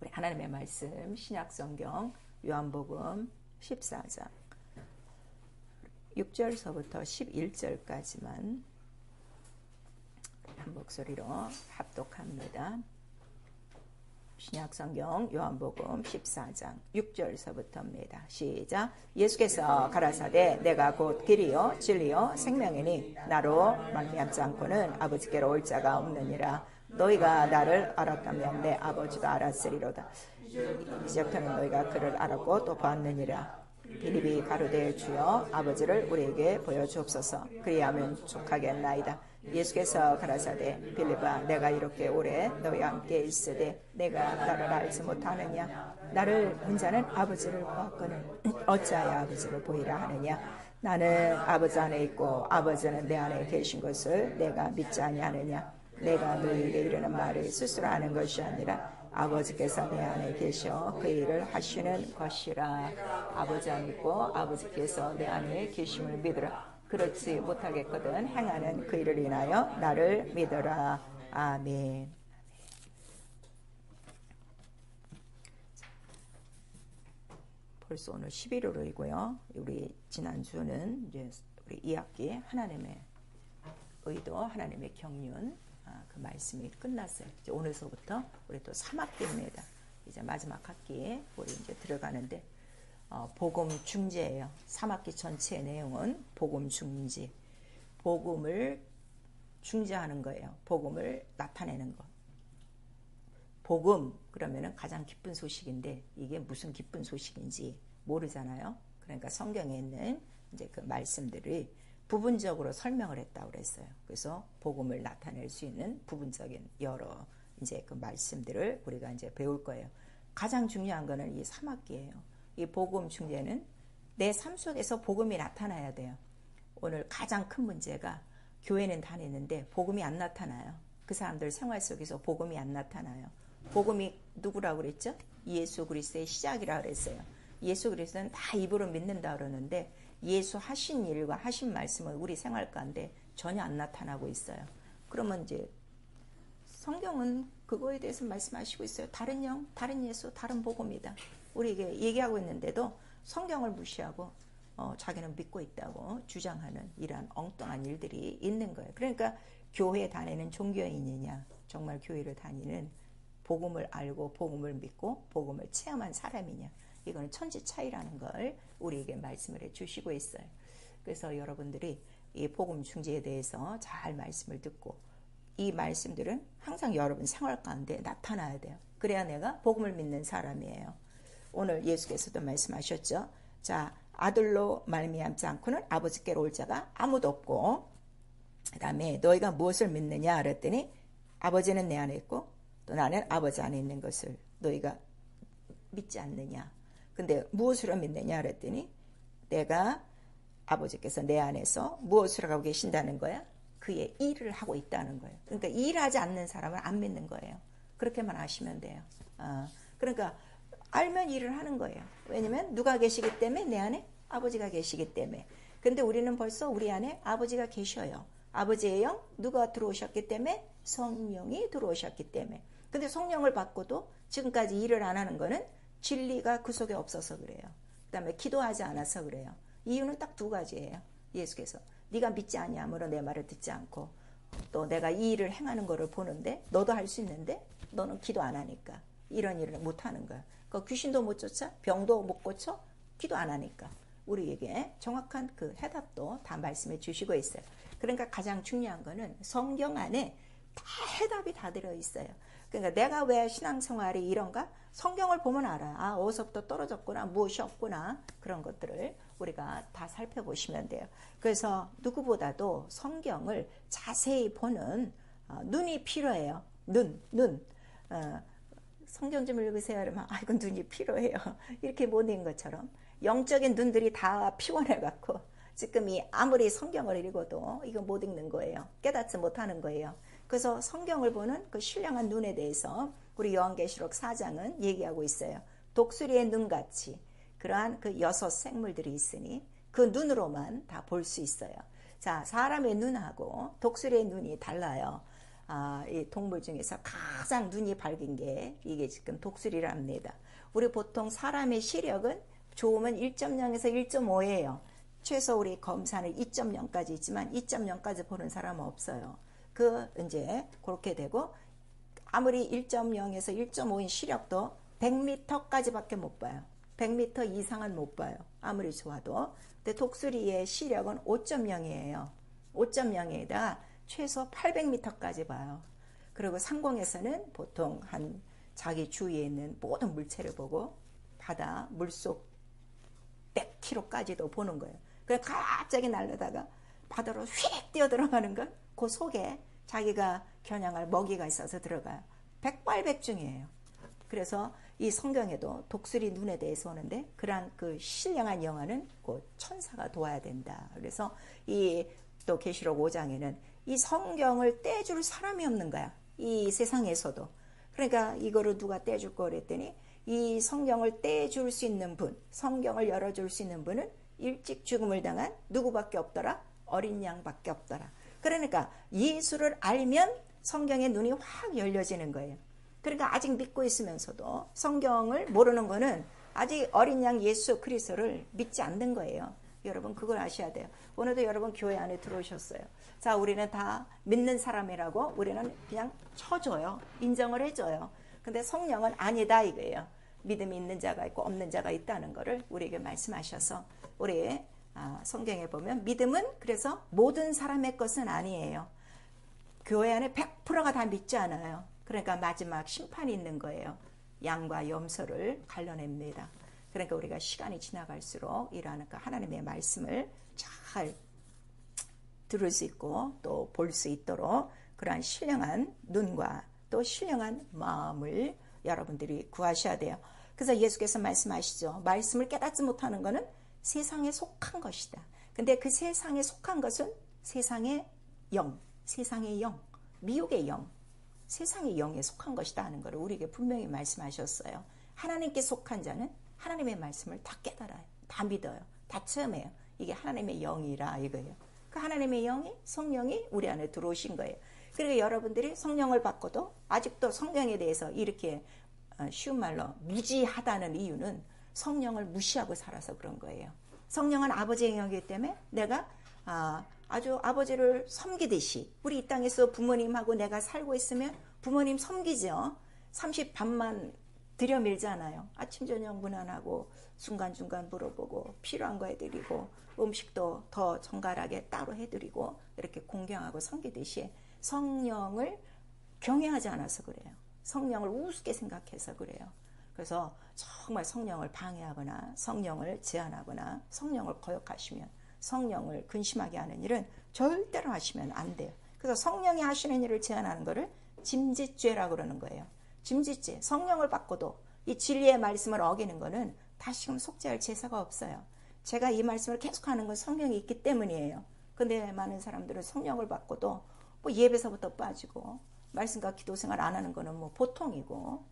우리 하나님의 말씀 신약성경 요한복음 14장 6절서부터 11절까지만 한 목소리로 합독합니다. 신약성경 요한복음 14장 6절서부터입니다. 시작. 예수께서 가라사대 내가 곧 길이요 진리요 생명이니 나로 말미암지 않고는 아버지께로 올 자가 없느니라. 너희가 나를 알았다면 내 아버지도 알았으리로다. 이제부터는 너희가 그를 알았고 또 봤느니라. 빌립이 가로되 주여 아버지를 우리에게 보여주옵소서. 그리하면 족하겠나이다. 예수께서 가라사대 빌립아 내가 이렇게 오래 너희와 함께 있으되 내가 나를 알지 못하느냐. 나를 본 자는 아버지를 보았거늘 어찌하여 아버지를 보이라 하느냐. 나는 아버지 안에 있고 아버지는 내 안에 계신 것을 내가 믿지 아니하느냐. 내가 너희에게 이르는 말을 스스로 하는 것이 아니라 아버지께서 내 안에 계셔 그 일을 하시는 것이라. 아버지 안에 있고 아버지께서 내 안에 계심을 믿으라. 그렇지 못하겠거든 행하는 그 일을 인하여 나를 믿으라. 아멘. 벌써 오늘 11월이고요. 우리 지난주는 이제 우리 2학기 하나님의 의도, 하나님의 경륜 그 말씀이 끝났어요. 이제 오늘서부터 우리 또 3학기입니다. 이제 마지막 학기에 우리 이제 들어가는데 복음 중재예요. 3학기 전체의 내용은 복음 중재, 복음을 중재하는 거예요. 복음을 나타내는 것. 복음 그러면은 가장 기쁜 소식인데 이게 무슨 기쁜 소식인지 모르잖아요. 그러니까 성경에 있는 이제 그 말씀들이 부분적으로 설명을 했다고 그랬어요. 그래서 복음을 나타낼 수 있는 부분적인 여러 이제 그 말씀들을 우리가 이제 배울 거예요. 가장 중요한 거는 이 3학기예요. 이 복음 중재는 내 삶 속에서 복음이 나타나야 돼요. 오늘 가장 큰 문제가 교회는 다니는데 복음이 안 나타나요. 그 사람들 생활 속에서 복음이 안 나타나요. 복음이 누구라고 그랬죠? 예수 그리스도의 시작이라고 그랬어요. 예수 그리스도는 다 입으로 믿는다 그러는데 예수 하신 일과 하신 말씀은 우리 생활 가운데 전혀 안 나타나고 있어요. 그러면 이제 성경은 그거에 대해서 말씀하시고 있어요. 다른 영, 다른 예수, 다른 복음이다. 우리에게 얘기하고 있는데도 성경을 무시하고 자기는 믿고 있다고 주장하는 이러한 엉뚱한 일들이 있는 거예요. 그러니까 교회 다니는 종교인이냐, 정말 교회를 다니는 복음을 알고 복음을 믿고 복음을 체험한 사람이냐, 이거는 천지 차이라는 걸 우리에게 말씀을 해주시고 있어요. 그래서 여러분들이 이 복음 중재에 대해서 잘 말씀을 듣고 이 말씀들은 항상 여러분 생활 가운데 나타나야 돼요. 그래야 내가 복음을 믿는 사람이에요. 오늘 예수께서도 말씀하셨죠. 자, 아들로 말미암지 않고는 아버지께로 올 자가 아무도 없고, 그 다음에 너희가 무엇을 믿느냐 그랬더니 아버지는 내 안에 있고 또 나는 아버지 안에 있는 것을 너희가 믿지 않느냐. 근데 무엇으로 믿느냐 그랬더니 내가 아버지께서 내 안에서 무엇을 하고 계신다는 거야? 그의 일을 하고 있다는 거예요. 그러니까 일하지 않는 사람은 안 믿는 거예요. 그렇게만 아시면 돼요. 그러니까 알면 일을 하는 거예요. 왜냐면 누가 계시기 때문에 내 안에 아버지가 계시기 때문에. 근데 우리는 벌써 우리 안에 아버지가 계셔요. 아버지의 영 누가 들어오셨기 때문에? 성령이 들어오셨기 때문에. 근데 성령을 받고도 지금까지 일을 안 하는 거는 진리가 그 속에 없어서 그래요. 그 다음에 기도하지 않아서 그래요. 이유는 딱 두 가지예요. 예수께서 네가 믿지 아니하므로 내 말을 듣지 않고 또 내가 이 일을 행하는 거를 보는데 너도 할 수 있는데 너는 기도 안 하니까 이런 일을 못 하는 거야. 그 귀신도 못 쫓아 병도 못 고쳐 기도 안 하니까. 우리에게 정확한 그 해답도 다 말씀해 주시고 있어요. 그러니까 가장 중요한 거는 성경 안에 다 해답이 다 들어있어요. 그러니까 내가 왜 신앙생활이 이런가? 성경을 보면 알아요. 아, 어디서부터 떨어졌구나, 무엇이 없구나, 그런 것들을 우리가 다 살펴보시면 돼요. 그래서 누구보다도 성경을 자세히 보는 눈이 필요해요. 눈. 성경 좀 읽으세요. 그러면 이건 눈이 필요해요. 이렇게 못 읽은 것처럼 영적인 눈들이 다 피곤해갖고 지금 아무리 성경을 읽어도 이거 못 읽는 거예요. 깨닫지 못하는 거예요. 그래서 성경을 보는 그 신령한 눈에 대해서 우리 요한계시록 4장은 얘기하고 있어요. 독수리의 눈같이 그러한 그 6 생물들이 있으니 그 눈으로만 다 볼 수 있어요. 자, 사람의 눈하고 독수리의 눈이 달라요. 이 동물 중에서 가장 눈이 밝은 게 이게 지금 독수리랍니다. 우리 보통 사람의 시력은 좋으면 1.0에서 1.5예요. 최소 우리 검사는 2.0까지 있지만 2.0까지 보는 사람은 없어요. 이제 그렇게 되고 아무리 1.0에서 1.5인 시력도 100m까지밖에 못 봐요. 100m 이상은 못 봐요. 아무리 좋아도. 근데 독수리의 시력은 5.0이에요. 5.0에다가 최소 800m까지 봐요. 그리고 상공에서는 보통 자기 주위에 있는 모든 물체를 보고 바다, 물속 100km까지도 보는 거예요. 그래서 갑자기 날려다가 바다로 휙 뛰어 들어가는 건 그 속에 자기가 겨냥할 먹이가 있어서 들어가요. 백발백중이에요. 그래서 이 성경에도 독수리 눈에 대해서 오는데 그러한 그 신령한 영화는 그 천사가 도와야 된다. 그래서 또 계시록 5장에는 이 성경을 떼줄 사람이 없는 거야. 이 세상에서도. 그러니까 이거를 누가 떼줄 거 그랬더니 이 성경을 떼줄 수 있는 분, 성경을 열어줄 수 있는 분은 일찍 죽음을 당한 누구밖에 없더라? 어린 양밖에 없더라. 그러니까 예수를 알면 성경의 눈이 확 열려지는 거예요. 그러니까 아직 믿고 있으면서도 성경을 모르는 거는 아직 어린 양 예수 그리스도를 믿지 않는 거예요. 여러분 그걸 아셔야 돼요. 오늘도 여러분 교회 안에 들어오셨어요. 자, 우리는 다 믿는 사람이라고 우리는 그냥 쳐줘요. 인정을 해줘요. 근데 성령은 아니다 이거예요. 믿음이 있는 자가 있고 없는 자가 있다는 것을 우리에게 말씀하셔서 우리 성경에 보면 믿음은 그래서 모든 사람의 것은 아니에요. 교회 안에 100%가 다 믿지 않아요. 그러니까 마지막 심판이 있는 거예요. 양과 염소를 갈라냅니다. 그러니까 우리가 시간이 지나갈수록 이러한 하나님의 말씀을 잘 들을 수 있고 또 볼 수 있도록 그러한 신령한 눈과 또 신령한 마음을 여러분들이 구하셔야 돼요. 그래서 예수께서 말씀하시죠. 말씀을 깨닫지 못하는 것은 세상에 속한 것이다. 근데 그 세상에 속한 것은 세상의 영, 미혹의 영, 세상의 영에 속한 것이다 하는 것을 우리에게 분명히 말씀하셨어요. 하나님께 속한 자는 하나님의 말씀을 다 깨달아요. 다 믿어요. 다 체험해요. 이게 하나님의 영이라 이거예요. 그 하나님의 영이 성령이 우리 안에 들어오신 거예요. 그리고 여러분들이 성령을 받고도 아직도 성령에 대해서 이렇게 쉬운 말로 무지하다는 이유는 성령을 무시하고 살아서 그런 거예요. 성령은 아버지의 영이기 때문에 내가 아주 아버지를 섬기듯이 우리 이 땅에서 부모님하고 내가 살고 있으면 부모님 섬기죠. 30반만 들여밀잖아요. 아침 저녁 문안하고 중간중간 물어보고 필요한 거 해드리고 음식도 더 정갈하게 따로 해드리고 이렇게 공경하고 섬기듯이 성령을 경외하지 않아서 그래요. 성령을 우습게 생각해서 그래요. 그래서 정말 성령을 방해하거나 성령을 제한하거나 성령을 거역하시면 성령을 근심하게 하는 일은 절대로 하시면 안 돼요. 그래서 성령이 하시는 일을 제한하는 것을 짐짓죄라고 그러는 거예요. 짐짓죄. 성령을 받고도 이 진리의 말씀을 어기는 것은 다시금 속죄할 제사가 없어요. 제가 이 말씀을 계속하는 건 성령이 있기 때문이에요. 근데 많은 사람들은 성령을 받고도 뭐 예배서부터 빠지고 말씀과 기도 생활 안 하는 거는 뭐 보통이고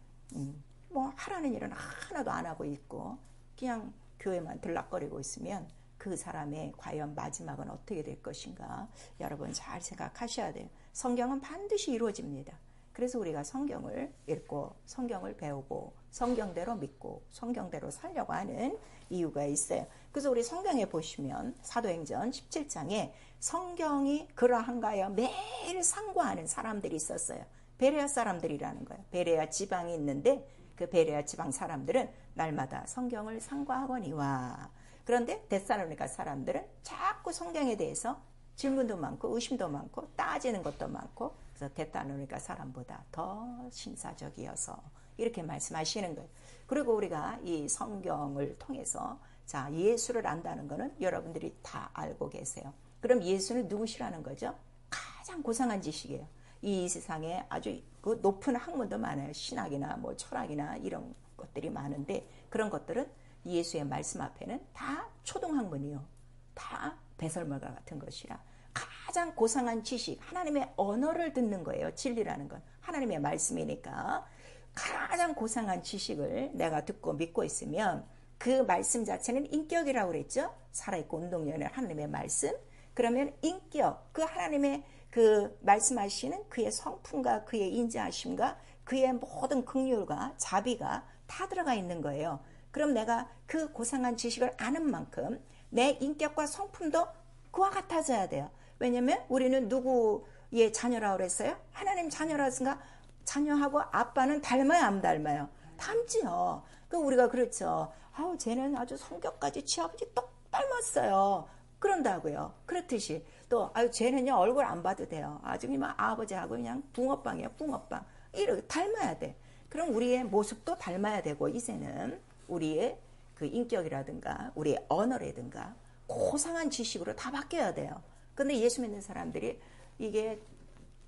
뭐 하라는 일은 하나도 안 하고 있고 그냥 교회만 들락거리고 있으면 그 사람의 과연 마지막은 어떻게 될 것인가 여러분 잘 생각하셔야 돼요. 성경은 반드시 이루어집니다. 그래서 우리가 성경을 읽고 성경을 배우고 성경대로 믿고 성경대로 살려고 하는 이유가 있어요. 그래서 우리 성경에 보시면 사도행전 17장에 성경이 그러한가요? 매일 상고하는 사람들이 있었어요. 베레아 사람들이라는 거예요. 베레아 지방이 있는데 그 베레아 지방 사람들은 날마다 성경을 상고하거니와 그런데 데살로니가 사람들은 자꾸 성경에 대해서 질문도 많고 의심도 많고 따지는 것도 많고 그래서 데살로니가 사람보다 더 신사적이어서 이렇게 말씀하시는 거예요. 그리고 우리가 이 성경을 통해서 자 예수를 안다는 것은 여러분들이 다 알고 계세요. 그럼 예수는 누구시라는 거죠? 가장 고상한 지식이에요. 이 세상에 아주 그 높은 학문도 많아요. 신학이나 뭐 철학이나 이런 것들이 많은데 그런 것들은 예수의 말씀 앞에는 다 초등학문이요. 다 배설물과 같은 것이라 가장 고상한 지식, 하나님의 언어를 듣는 거예요. 진리라는 건 하나님의 말씀이니까 가장 고상한 지식을 내가 듣고 믿고 있으면 그 말씀 자체는 인격이라고 그랬죠. 살아있고 운동연한 하나님의 말씀. 그러면 인격, 그 하나님의 그 말씀하시는 그의 성품과 그의 인자하심과 그의 모든 긍휼과 자비가 다 들어가 있는 거예요. 그럼 내가 그 고상한 지식을 아는 만큼 내 인격과 성품도 그와 같아져야 돼요. 왜냐면 우리는 누구의 자녀라고 그랬어요? 하나님 자녀라서인가? 자녀하고 아빠는 닮아요, 안 닮아요? 닮지요. 그 우리가 그렇죠. 아우, 쟤는 아주 성격까지 지아버지 똑 닮았어요. 그런다고요. 그렇듯이 또 아유, 쟤는요 얼굴 안 봐도 돼요. 아주 그냥 아버지하고 그냥 붕어빵이에요, 붕어빵. 이렇게 닮아야 돼. 그럼 우리의 모습도 닮아야 되고, 이제는 우리의 그 인격이라든가 우리의 언어라든가 고상한 지식으로 다 바뀌어야 돼요. 근데 예수 믿는 사람들이 이게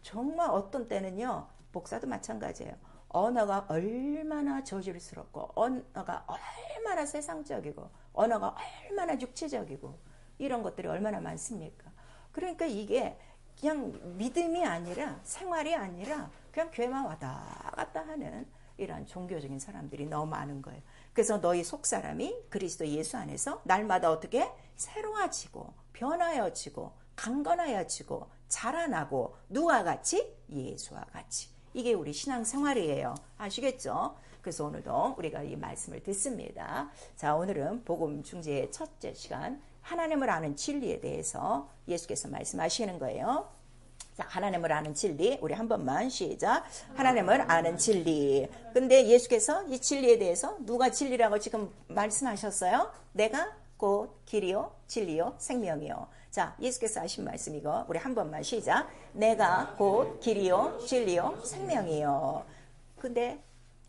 정말 어떤 때는요, 목사도 마찬가지예요. 언어가 얼마나 저질스럽고, 언어가 얼마나 세상적이고, 언어가 얼마나 육체적이고, 이런 것들이 얼마나 많습니까? 그러니까 이게 그냥 믿음이 아니라, 생활이 아니라 그냥 교회만 왔다 갔다 하는 이런 종교적인 사람들이 너무 많은 거예요. 그래서 너희 속사람이 그리스도 예수 안에서 날마다 어떻게 새로워지고 변하여지고 강건하여지고 자라나고, 누가 같이? 예수와 같이. 이게 우리 신앙생활이에요. 아시겠죠? 그래서 오늘도 우리가 이 말씀을 듣습니다. 자, 오늘은 복음 중재의 첫째 시간, 하나님을 아는 진리에 대해서 예수께서 말씀하시는 거예요. 자, 하나님을 아는 진리, 우리 한 번만 시작. 하나님을 아는 진리. 근데 예수께서 이 진리에 대해서 누가 진리라고 지금 말씀하셨어요? 내가 곧 길이요 진리요 생명이요. 자, 예수께서 하신 말씀 이거 우리 한 번만 시작. 내가 곧 길이요 진리요 생명이요. 근데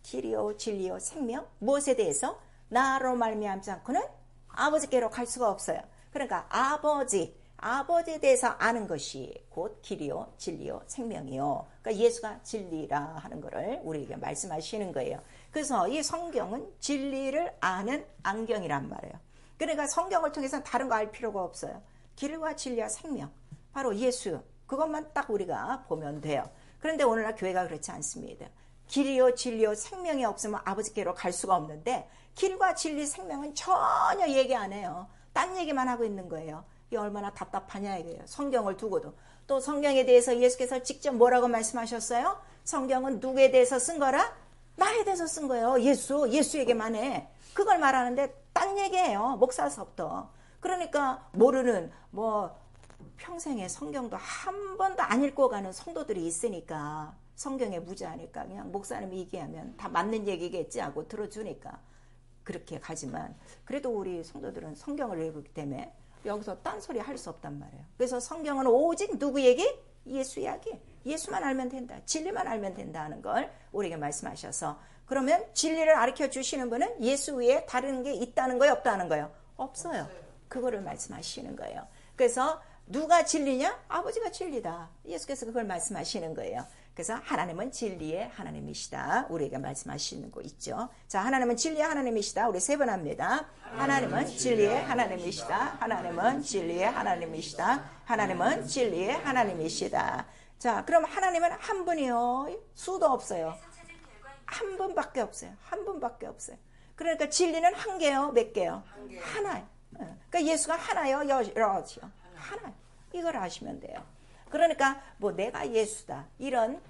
길이요 진리요 생명, 무엇에 대해서? 나로 말미암지 않고는 아버지께로 갈 수가 없어요. 그러니까 아버지에 대해서 아는 것이 곧 길이요 진리요 생명이요. 그러니까 예수가 진리라 하는 것을 우리에게 말씀하시는 거예요. 그래서 이 성경은 진리를 아는 안경이란 말이에요. 그러니까 성경을 통해서 다른 거 알 필요가 없어요. 길과 진리와 생명, 바로 예수, 그것만 딱 우리가 보면 돼요. 그런데 오늘날 교회가 그렇지 않습니다. 길이요 진리요 생명이 없으면 아버지께로 갈 수가 없는데, 길과 진리 생명은 전혀 얘기 안 해요. 딴 얘기만 하고 있는 거예요. 이게 얼마나 답답하냐 이거예요. 성경을 두고도. 또 성경에 대해서 예수께서 직접 뭐라고 말씀하셨어요? 성경은 누구에 대해서 쓴 거라? 나에 대해서 쓴 거예요. 예수에게만 해. 그걸 말하는데 딴 얘기예요. 목사서부터. 그러니까 모르는, 평생에 성경도 한 번도 안 읽고 가는 성도들이 있으니까, 성경에 무지하니까 그냥 목사님이 얘기하면 다 맞는 얘기겠지 하고 들어주니까 그렇게 가지만, 그래도 우리 성도들은 성경을 읽기 때문에 여기서 딴소리 할 수 없단 말이에요. 그래서 성경은 오직 누구 얘기? 예수 이야기. 예수만 알면 된다. 진리만 알면 된다는 걸 우리에게 말씀하셔서, 그러면 진리를 가르쳐 주시는 분은 예수 외에 다른 게 있다는 거예요, 없다는 거예요? 없어요. 그거를 말씀하시는 거예요. 그래서 누가 진리냐? 아버지가 진리다. 예수께서 그걸 말씀하시는 거예요. 그래서 하나님은 진리의 하나님이시다. 우리에게 말씀하시는 거 있죠. 자, 하나님은 진리의 하나님이시다. 우리 세 번 합니다. 하나님은 진리의 하나님이시다. 하나님은 진리의 하나님이시다. 하나님은 진리의 하나님이시다. 자, 그럼 하나님은 한 분이요. 수도 없어요. 한 분밖에 없어요. 한 분밖에 없어요. 그러니까 진리는 한 개요. 몇 개요? 하나요. 그러니까 예수가 하나요. 여러지요. 하나. 이걸 아시면 돼요. 그러니까 내가 예수다, 이런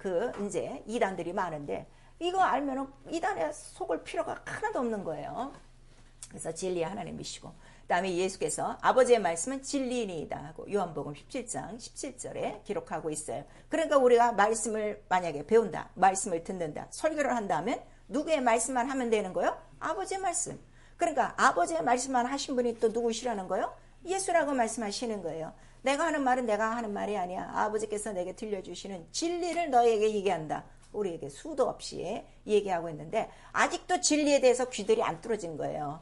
이제 이단들이 많은데, 이거 알면은 이단에 속을 필요가 하나도 없는 거예요. 그래서 진리의 하나님이시고, 그다음에 예수께서 아버지의 말씀은 진리이다 하고 요한복음 17장 17절에 기록하고 있어요. 그러니까 우리가 말씀을 만약에 배운다, 말씀을 듣는다, 설교를 한다면 누구의 말씀만 하면 되는 거예요? 아버지의 말씀. 그러니까 아버지의 말씀만 하신 분이 또 누구시라는 거예요? 예수라고 말씀하시는 거예요. 내가 하는 말은 내가 하는 말이 아니야. 아버지께서 내게 들려주시는 진리를 너에게 얘기한다. 우리에게 수도 없이 얘기하고 있는데, 아직도 진리에 대해서 귀들이 안 뚫어진 거예요.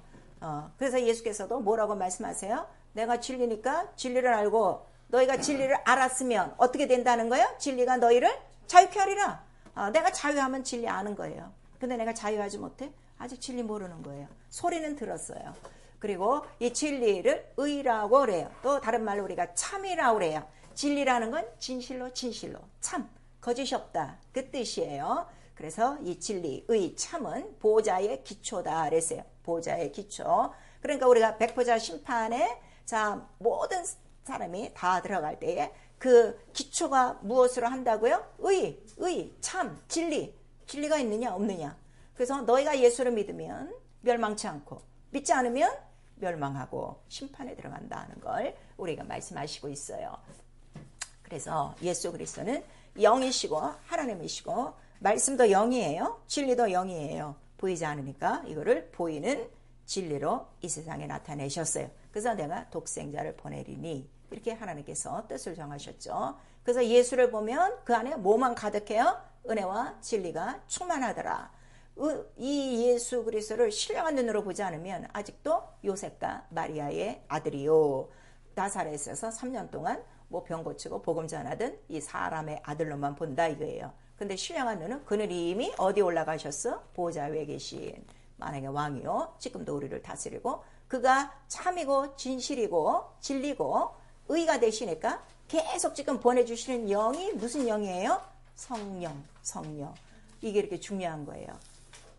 그래서 예수께서도 뭐라고 말씀하세요? 내가 진리니까 진리를 알고, 너희가 진리를 알았으면 어떻게 된다는 거예요? 진리가 너희를 자유케 하리라. 내가 자유하면 진리 아는 거예요. 근데 내가 자유하지 못해? 아직 진리 모르는 거예요. 소리는 들었어요. 그리고 이 진리를 의라고 그래요. 또 다른 말로 우리가 참이라고 그래요. 진리라는 건 진실로 참, 거짓이 없다, 그 뜻이에요. 그래서 이 진리, 의, 참은 보좌의 기초다 그랬어요. 보좌의 기초. 그러니까 우리가 백보자 심판에 모든 사람이 다 들어갈 때에 그 기초가 무엇으로 한다고요? 의, 참, 진리가 있느냐 없느냐. 그래서 너희가 예수를 믿으면 멸망치 않고 믿지 않으면 멸망하고 심판에 들어간다는 걸 우리가 말씀하시고 있어요. 그래서 예수 그리스도는 영이시고 하나님이시고 말씀도 영이에요. 진리도 영이에요. 보이지 않으니까 이거를 보이는 진리로 이 세상에 나타내셨어요. 그래서 내가 독생자를 보내리니 이렇게 하나님께서 뜻을 정하셨죠. 그래서 예수를 보면 그 안에 뭐만 가득해요? 은혜와 진리가 충만하더라. 이 예수 그리스도를 신령한 눈으로 보지 않으면 아직도 요셉과 마리아의 아들이요. 나사렛에서 3년 동안 뭐 병 고치고 복음 전하던 이 사람의 아들로만 본다 이거예요. 근데 신령한 눈은 그는 이미 어디 올라가셨어? 보좌 위에 계신 만왕의 왕이요. 지금도 우리를 다스리고 그가 참이고 진실이고 진리고 의가 되시니까 계속 지금 보내주시는 영이 무슨 영이에요? 성령. 이게 이렇게 중요한 거예요.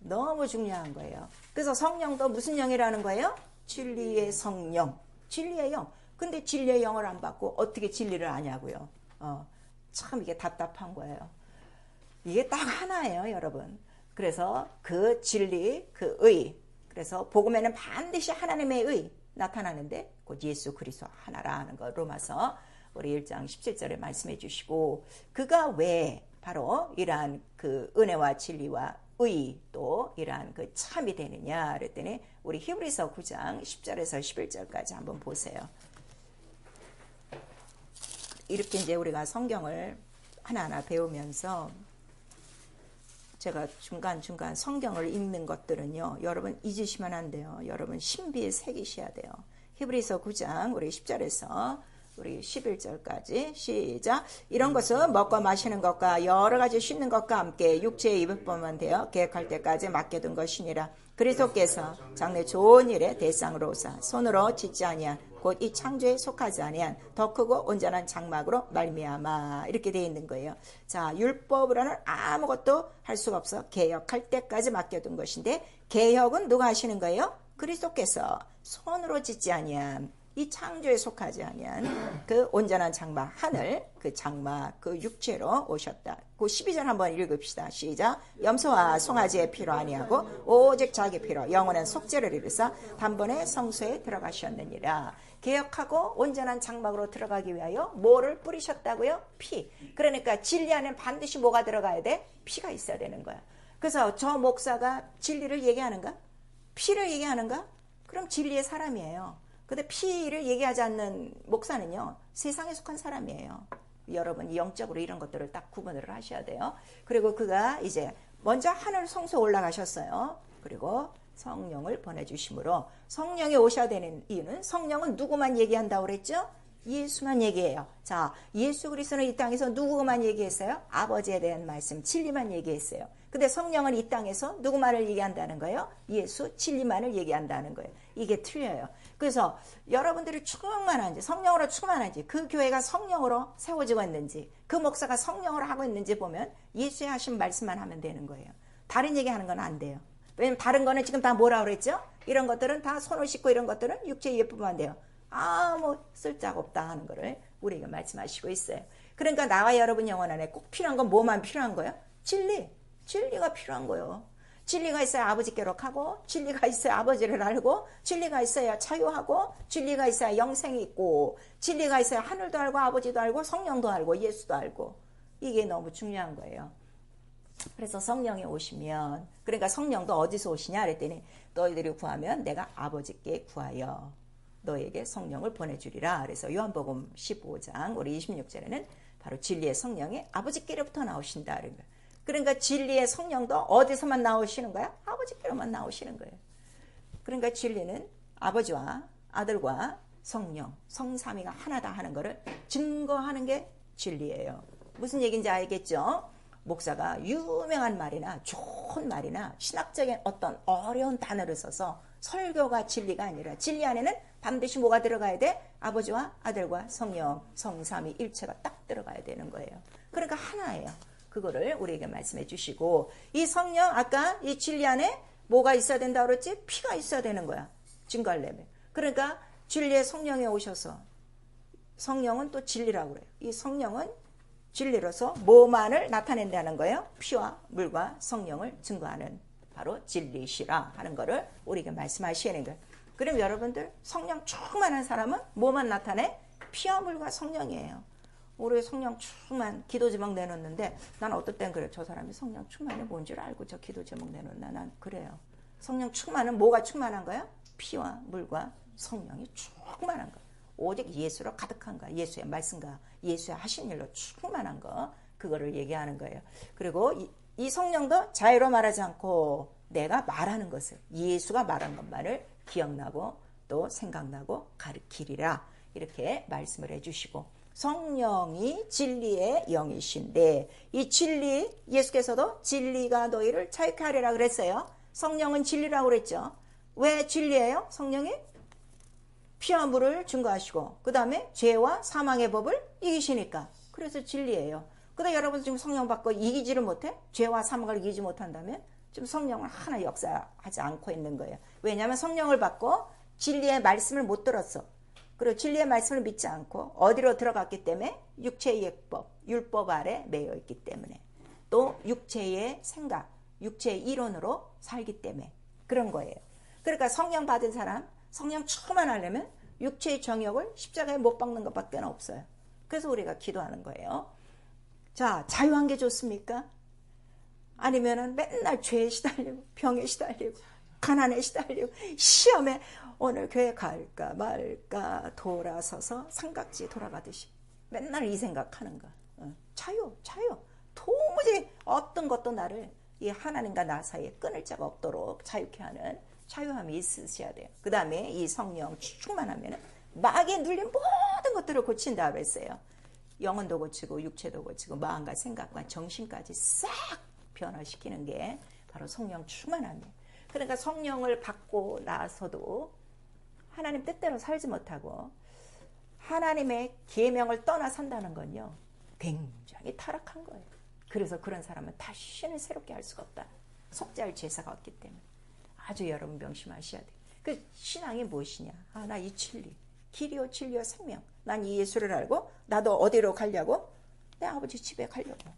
너무 중요한 거예요. 그래서 성령도 무슨 영이라는 거예요? 진리의 성령. 진리의 영. 근데 진리의 영을 안 받고 어떻게 진리를 아냐고요. 참 이게 답답한 거예요. 이게 딱 하나예요, 여러분. 그래서 그 진리, 그 의. 그래서 복음에는 반드시 하나님의 의 나타나는데 곧 예수 그리스도 하나라는 거 로마서 우리 1장 17절에 말씀해 주시고 그가 왜 바로 이러한 그 은혜와 진리와 의 또 이러한 그 참이 되느냐 그랬더니 우리 히브리서 9장 10절에서 11절까지 한번 보세요. 이렇게 이제 우리가 성경을 하나하나 배우면서 제가 중간중간 성경을 읽는 것들은요. 여러분 잊으시면 안 돼요. 여러분 신비에 새기셔야 돼요. 히브리서 9장 우리 10절에서 우리 11절까지 시작. 이런 것은 먹고 마시는 것과 여러 가지 씻는 것과 함께 육체에 입을 뿐만 되어 계획할 때까지 맡겨둔 것이니라. 그리스도께서 장래 좋은 일에 대상으로 오사 손으로 짓지 아니한 곧 이 창조에 속하지 아니한 더 크고 온전한 장막으로 말미암아 이렇게 되어 있는 거예요. 자, 율법으로는 아무것도 할 수가 없어. 개혁할 때까지 맡겨둔 것인데 개혁은 누가 하시는 거예요? 그리스도께서 손으로 짓지 아니한 이 창조에 속하지 아니한 그 온전한 장막 하늘 그 장막 그 육체로 오셨다. 그 12절 한번 읽읍시다. 시작. 염소와 송아지의 피로 아니하고 오직 자기 피로 영원한 속죄를 이루사 단번에 성소에 들어가셨느니라. 개혁하고 온전한 장막으로 들어가기 위하여 뭐를 뿌리셨다고요? 피. 그러니까 진리 안에는 반드시 뭐가 들어가야 돼? 피가 있어야 되는 거야. 그래서 저 목사가 진리를 얘기하는가? 피를 얘기하는가? 그럼 진리의 사람이에요. 근데 피를 얘기하지 않는 목사는요, 세상에 속한 사람이에요. 여러분, 영적으로 이런 것들을 딱 구분을 하셔야 돼요. 그리고 그가 이제 먼저 하늘 성소에 올라가셨어요. 그리고 성령을 보내주심으로 성령이 오셔야 되는 이유는 성령은 누구만 얘기한다고 그랬죠? 예수만 얘기해요. 자, 예수 그리스도는 이 땅에서 누구만 얘기했어요? 아버지에 대한 말씀, 진리만 얘기했어요. 근데 성령은 이 땅에서 누구만을 얘기한다는 거예요? 예수, 진리만을 얘기한다는 거예요. 이게 틀려요. 그래서 여러분들이 충만한지 성령으로 충만한지 그 교회가 성령으로 세워지고 있는지 그 목사가 성령으로 하고 있는지 보면 예수의 하신 말씀만 하면 되는 거예요. 다른 얘기하는 건 안 돼요. 왜냐면 다른 거는 지금 다 뭐라 그랬죠? 이런 것들은 다 손을 씻고 이런 것들은 육체에 예쁘면 돼요. 아무 쓸데가 없다 하는 거를 우리가 말씀하시고 있어요. 그러니까 나와 여러분 영혼 안에 꼭 필요한 건 뭐만 필요한 거예요? 진리가 필요한 거예요. 진리가 있어야 아버지께로 가고 진리가 있어야 아버지를 알고 진리가 있어야 자유하고 진리가 있어야 영생이 있고 진리가 있어야 하늘도 알고 아버지도 알고 성령도 알고 예수도 알고 이게 너무 중요한 거예요. 그래서 성령이 오시면 그러니까 성령도 어디서 오시냐 그랬더니 너희들이 구하면 내가 아버지께 구하여 너에게 성령을 보내주리라. 그래서 요한복음 15장 우리 26절에는 바로 진리의 성령이 아버지께로부터 나오신다. 그러니까 진리의 성령도 어디서만 나오시는 거야? 아버지께로만 나오시는 거예요. 그러니까 진리는 아버지와 아들과 성령, 성삼위가 하나다 하는 것을 증거하는 게 진리예요. 무슨 얘기인지 알겠죠? 목사가 유명한 말이나 좋은 말이나 신학적인 어떤 어려운 단어를 써서 설교가 진리가 아니라 진리 안에는 반드시 뭐가 들어가야 돼? 아버지와 아들과 성령, 성삼위 일체가 딱 들어가야 되는 거예요. 그러니까 하나예요. 그거를 우리에게 말씀해 주시고 이 성령 아까 이 진리 안에 뭐가 있어야 된다고 그랬지? 피가 있어야 되는 거야. 증거하려면. 그러니까 진리의 성령이 오셔서 성령은 또 진리라고 그래요. 이 성령은 진리로서 뭐만을 나타낸다는 거예요. 피와 물과 성령을 증거하는 바로 진리시라 하는 거를 우리에게 말씀하시는 거예요. 그럼 여러분들 성령 충만한 사람은 뭐만 나타내? 피와 물과 성령이에요. 우리 성령 충만 기도 제목 내놓는데 난 어떨 땐 그래. 저 사람이 성령 충만이 뭔 줄 알고 저 기도 제목 내놓나. 난 그래요. 성령 충만은 뭐가 충만한 거야? 피와 물과 성령이 충만한 거. 오직 예수로 가득한 거. 예수의 말씀과 예수의 하신 일로 충만한 거. 그거를 얘기하는 거예요. 그리고 이 성령도 자유로 말하지 않고 내가 말하는 것을 예수가 말한 것만을 기억나고 또 생각나고 가르치리라. 이렇게 말씀을 해주시고 성령이 진리의 영이신데 이 진리 예수께서도 진리가 너희를 자유케 하리라 그랬어요. 성령은 진리라고 그랬죠. 왜 진리예요? 성령이 피와 물을 증거하시고 그 다음에 죄와 사망의 법을 이기시니까 그래서 진리예요. 근데 여러분 지금 성령 받고 이기지를 못해? 죄와 사망을 이기지 못한다면 지금 성령은 하나 역사하지 않고 있는 거예요. 왜냐하면 성령을 받고 진리의 말씀을 못 들었어. 그리고 진리의 말씀을 믿지 않고 어디로 들어갔기 때문에 육체의 예법, 율법 아래 매여 있기 때문에 또 육체의 생각, 육체의 이론으로 살기 때문에 그런 거예요. 그러니까 성령 받은 사람, 성령 충만하려면 육체의 정욕을 십자가에 못 박는 것밖에 없어요. 그래서 우리가 기도하는 거예요. 자, 자유한 게 좋습니까? 아니면은 맨날 죄에 시달리고 병에 시달리고 가난에 시달리고 시험에 오늘 교회 갈까 말까 돌아서서 삼각지 돌아가듯이 맨날 이 생각하는 거. 자유. 도무지 어떤 것도 나를 이 하나님과 나 사이에 끊을 자가 없도록 자유케 하는 자유함이 있으셔야 돼요. 그 다음에 이 성령 충만하면 마귀에 눌린 모든 것들을 고친다 그랬어요. 영혼도 고치고 육체도 고치고 마음과 생각과 정신까지 싹 변화시키는 게 바로 성령 충만함이에요. 그러니까 성령을 받고 나서도 하나님 뜻대로 살지 못하고 하나님의 계명을 떠나 산다는 건요 굉장히 타락한 거예요. 그래서 그런 사람은 다시는 새롭게 할 수가 없다. 속죄할 제사가 없기 때문에 아주 여러분 명심하셔야 돼요. 그 신앙이 무엇이냐? 나 이 진리, 길이요 진리요 생명. 난 이 예수를 알고 나도 어디로 가려고? 내 아버지 집에 가려고.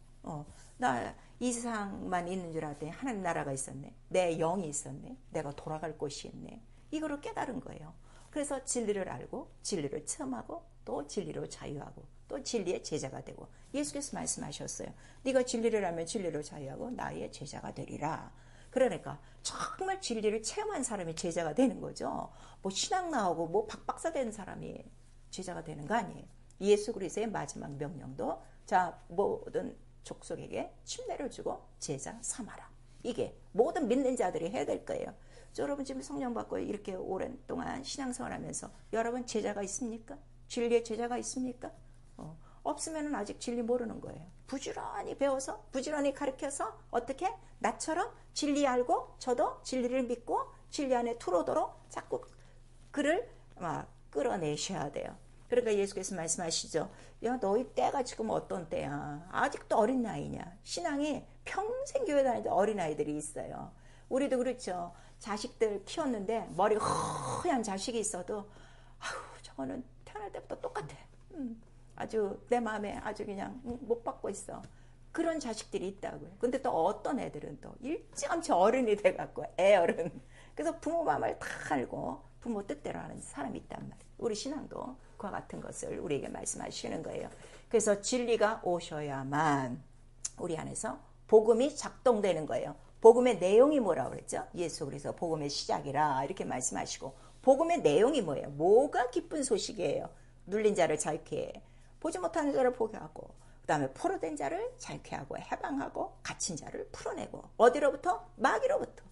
나 이 세상만 있는 줄 알았더니 하나님 나라가 있었네. 내 영이 있었네. 내가 돌아갈 곳이 있네. 이거를 깨달은 거예요. 그래서 진리를 알고 진리를 체험하고 또 진리로 자유하고 또 진리의 제자가 되고 예수께서 말씀하셨어요. 네가 진리를 알면 진리로 자유하고 나의 제자가 되리라. 그러니까 정말 진리를 체험한 사람이 제자가 되는 거죠. 뭐 신학 나오고 뭐 박박사 된 사람이 제자가 되는 거 아니에요. 예수 그리스도의 마지막 명령도 자 모든 족속에게 침례를 주고 제자 삼아라. 이게 모든 믿는 자들이 해야 될 거예요. 여러분 지금 성령 받고 이렇게 오랜 동안 신앙생활하면서 여러분 제자가 있습니까? 진리의 제자가 있습니까? 없으면 아직 진리 모르는 거예요. 부지런히 배워서 부지런히 가르쳐서 어떻게 나처럼 진리 알고 저도 진리를 믿고 진리 안에 들어오도록 자꾸 그를 끌어내셔야 돼요. 그러니까 예수께서 말씀하시죠. 야, 너희 때가 지금 어떤 때야? 아직도 어린 나이냐? 신앙이 평생 교회 다니는 어린아이들이 있어요. 우리도 그렇죠. 자식들 키웠는데 머리 허연 자식이 있어도 저거는 태어날 때부터 똑같아. 아주 내 마음에 아주 그냥 못 받고 있어. 그런 자식들이 있다고요. 근데 또 어떤 애들은 또 일찌감치 어른이 돼갖고 애어른. 그래서 부모 마음을 다 알고 부모 뜻대로 하는 사람이 있단 말이에요. 우리 신앙도 그와 같은 것을 우리에게 말씀하시는 거예요. 그래서 진리가 오셔야만 우리 안에서 복음이 작동되는 거예요. 복음의 내용이 뭐라고 그랬죠? 예수 그래서 복음의 시작이라 이렇게 말씀하시고 복음의 내용이 뭐예요? 뭐가 기쁜 소식이에요? 눌린 자를 자유케 해. 보지 못하는 자를 보게 하고 그 다음에 포로된 자를 자유케 하고 해방하고 갇힌 자를 풀어내고 어디로부터? 마귀로부터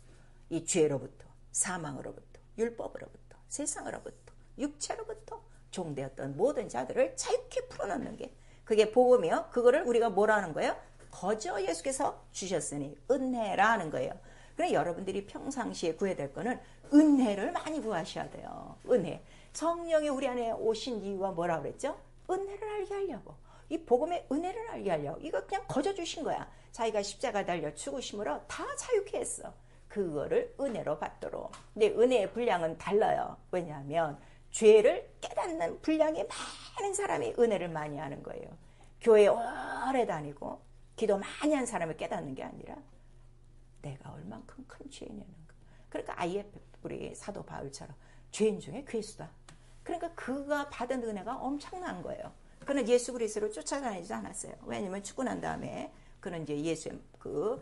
이 죄로부터 사망으로부터 율법으로부터 세상으로부터 육체로부터 종되었던 모든 자들을 자유케 풀어놓는 게 그게 복음이요. 그거를 우리가 뭐라 하는 거예요? 거저 예수께서 주셨으니 은혜라는 거예요. 그래 여러분들이 평상시에 구해야 될 거는 은혜를 많이 구하셔야 돼요. 은혜. 성령이 우리 안에 오신 이유가 뭐라고 그랬죠? 은혜를 알게 하려고. 이 복음의 은혜를 알게 하려고. 이거 그냥 거저 주신 거야. 자기가 십자가 달려 죽으심으로 다 자유케 했어. 그거를 은혜로 받도록. 근데 은혜의 분량은 달라요. 왜냐하면 죄를 깨닫는 분량이 많은 사람이 은혜를 많이 하는 거예요. 교회 오래 다니고 기도 많이 한 사람을 깨닫는 게 아니라 내가 얼만큼 큰 죄인이었는가. 그러니까 우리 사도 바울처럼 죄인 중에 괴수다. 그러니까 그가 받은 은혜가 엄청난 거예요. 그는 예수 그리스도를 쫓아다니지 않았어요. 왜냐면 죽고 난 다음에 그는 이제 예수의 그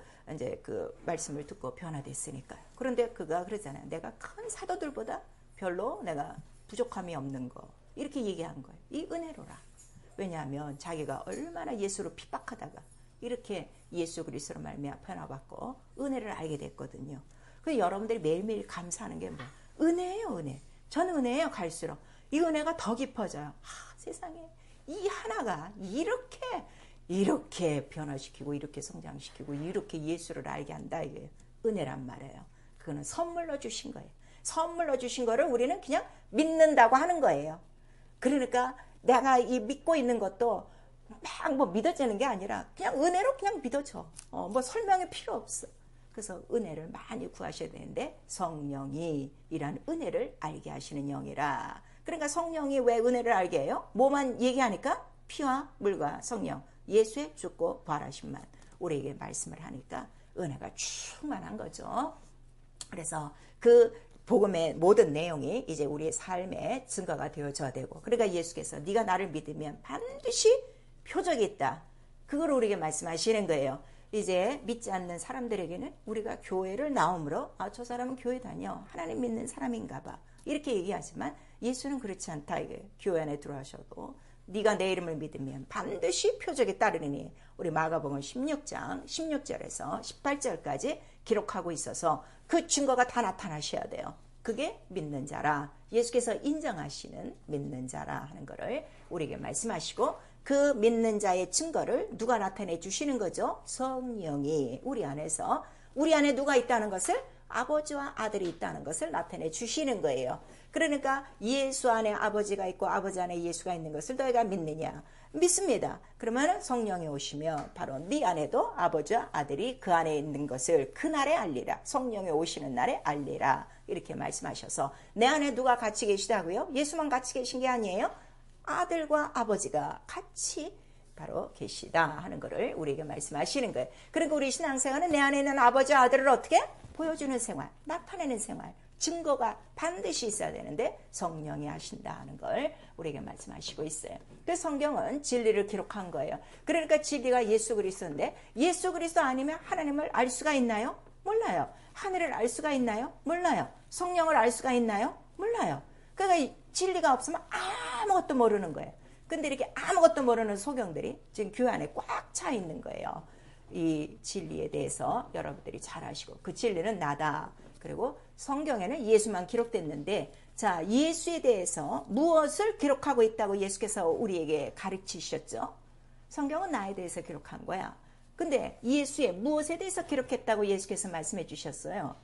말씀을 듣고 변화됐으니까요. 그런데 그가 그러잖아요. 내가 큰 사도들보다 별로 내가 부족함이 없는 거. 이렇게 얘기한 거예요. 이 은혜로라. 왜냐하면 자기가 얼마나 예수로 핍박하다가 이렇게 예수 그리스도로 말미암아 변화받고 은혜를 알게 됐거든요. 그래서 여러분들이 매일매일 감사하는 게 뭐예요? 은혜예요, 은혜. 저는 은혜예요, 갈수록. 이 은혜가 더 깊어져요. 세상에 이 하나가 이렇게 변화시키고 이렇게 성장시키고 이렇게 예수를 알게 한다 이거예요. 은혜란 말이에요. 그거는 선물로 주신 거예요. 선물로 주신 거를 우리는 그냥 믿는다고 하는 거예요. 그러니까 내가 이 믿고 있는 것도 막 뭐 믿어지는 게 아니라 그냥 은혜로 그냥 믿어져. 뭐 설명이 필요 없어. 그래서 은혜를 많이 구하셔야 되는데 성령이 이란 은혜를 알게 하시는 영이라. 그러니까 성령이 왜 은혜를 알게 해요? 뭐만 얘기하니까 피와 물과 성령, 예수의 죽고 부활하심만 우리에게 말씀을 하니까 은혜가 충만한 거죠. 그래서 그 복음의 모든 내용이 이제 우리의 삶의 증거가 되어져야 되고, 그러니까 예수께서 네가 나를 믿으면 반드시 표적이 있다. 그걸 우리에게 말씀하시는 거예요. 이제 믿지 않는 사람들에게는 우리가 교회를 나옴으로 저 사람은 교회 다녀. 하나님 믿는 사람인가 봐. 이렇게 얘기하지만 예수는 그렇지 않다. 이게 교회 안에 들어와셔도 네가 내 이름을 믿으면 반드시 표적이 따르니 우리 마가복음 16장 16절에서 18절까지 기록하고 있어서 그 증거가 다 나타나셔야 돼요. 그게 믿는 자라. 예수께서 인정하시는 믿는 자라 하는 거를 우리에게 말씀하시고 그 믿는 자의 증거를 누가 나타내 주시는 거죠? 성령이 우리 안에서 우리 안에 누가 있다는 것을 아버지와 아들이 있다는 것을 나타내 주시는 거예요. 그러니까 예수 안에 아버지가 있고 아버지 안에 예수가 있는 것을 너희가 믿느냐? 믿습니다. 그러면 성령이 오시면 바로 네 안에도 아버지와 아들이 그 안에 있는 것을 그날에 알리라. 성령이 오시는 날에 알리라. 이렇게 말씀하셔서 내 안에 누가 같이 계시다고요? 예수만 같이 계신 게 아니에요. 아들과 아버지가 같이 바로 계시다 하는 것을 우리에게 말씀하시는 거예요. 그러니까 우리 신앙생활은 내 안에 있는 아버지와 아들을 어떻게? 보여주는 생활, 나타내는 생활, 증거가 반드시 있어야 되는데 성령이 하신다 하는 걸 우리에게 말씀하시고 있어요. 그래서 성경은 진리를 기록한 거예요. 그러니까 진리가 예수 그리스도인데 예수 그리스도 아니면 하나님을 알 수가 있나요? 몰라요. 하늘을 알 수가 있나요? 몰라요. 성령을 알 수가 있나요? 몰라요. 그러니까 진리가 없으면 아무것도 모르는 거예요. 근데 이렇게 아무것도 모르는 소경들이 지금 교회 안에 꽉 차 있는 거예요. 이 진리에 대해서 여러분들이 잘 아시고 그 진리는 나다. 그리고 성경에는 예수만 기록됐는데 자, 예수에 대해서 무엇을 기록하고 있다고 예수께서 우리에게 가르치셨죠? 성경은 나에 대해서 기록한 거야. 근데 예수의 무엇에 대해서 기록했다고 예수께서 말씀해 주셨어요?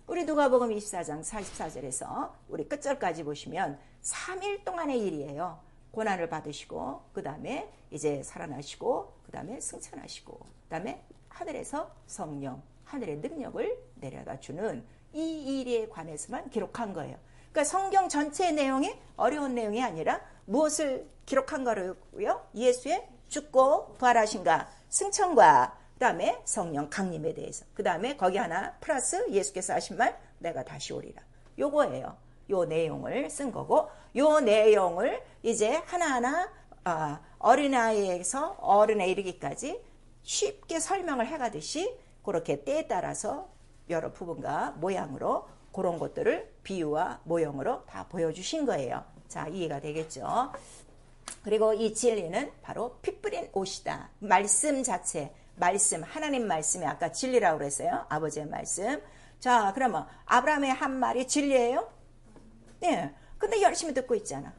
우리 누가복음 24장 44절에서 우리 끝절까지 보시면 3일 동안의 일이에요. 고난을 받으시고 그 다음에 이제 살아나시고 그 다음에 승천하시고 그 다음에 하늘에서 성령, 하늘의 능력을 내려다 주는 이 일에 관해서만 기록한 거예요. 그러니까 성경 전체의 내용이 어려운 내용이 아니라 무엇을 기록한 거로요? 예수의 죽고 부활하신가, 승천과 그 다음에 성령 강림에 대해서, 그 다음에 거기 하나 플러스 예수께서 하신 말 내가 다시 오리라. 요거예요. 요 내용을 쓴 거고, 요 내용을 이제 하나하나 어린아이에서 어른에 이르기까지 쉽게 설명을 해가듯이 그렇게 때에 따라서 여러 부분과 모양으로 그런 것들을 비유와 모형으로 다 보여주신 거예요. 자, 이해가 되겠죠? 그리고 이 진리는 바로 피 뿌린 옷이다. 말씀 자체, 말씀, 하나님 말씀이 아까 진리라고 그랬어요. 아버지의 말씀. 자, 그러면 아브라함의 한 말이 진리예요? 네. 근데 열심히 듣고 있잖아.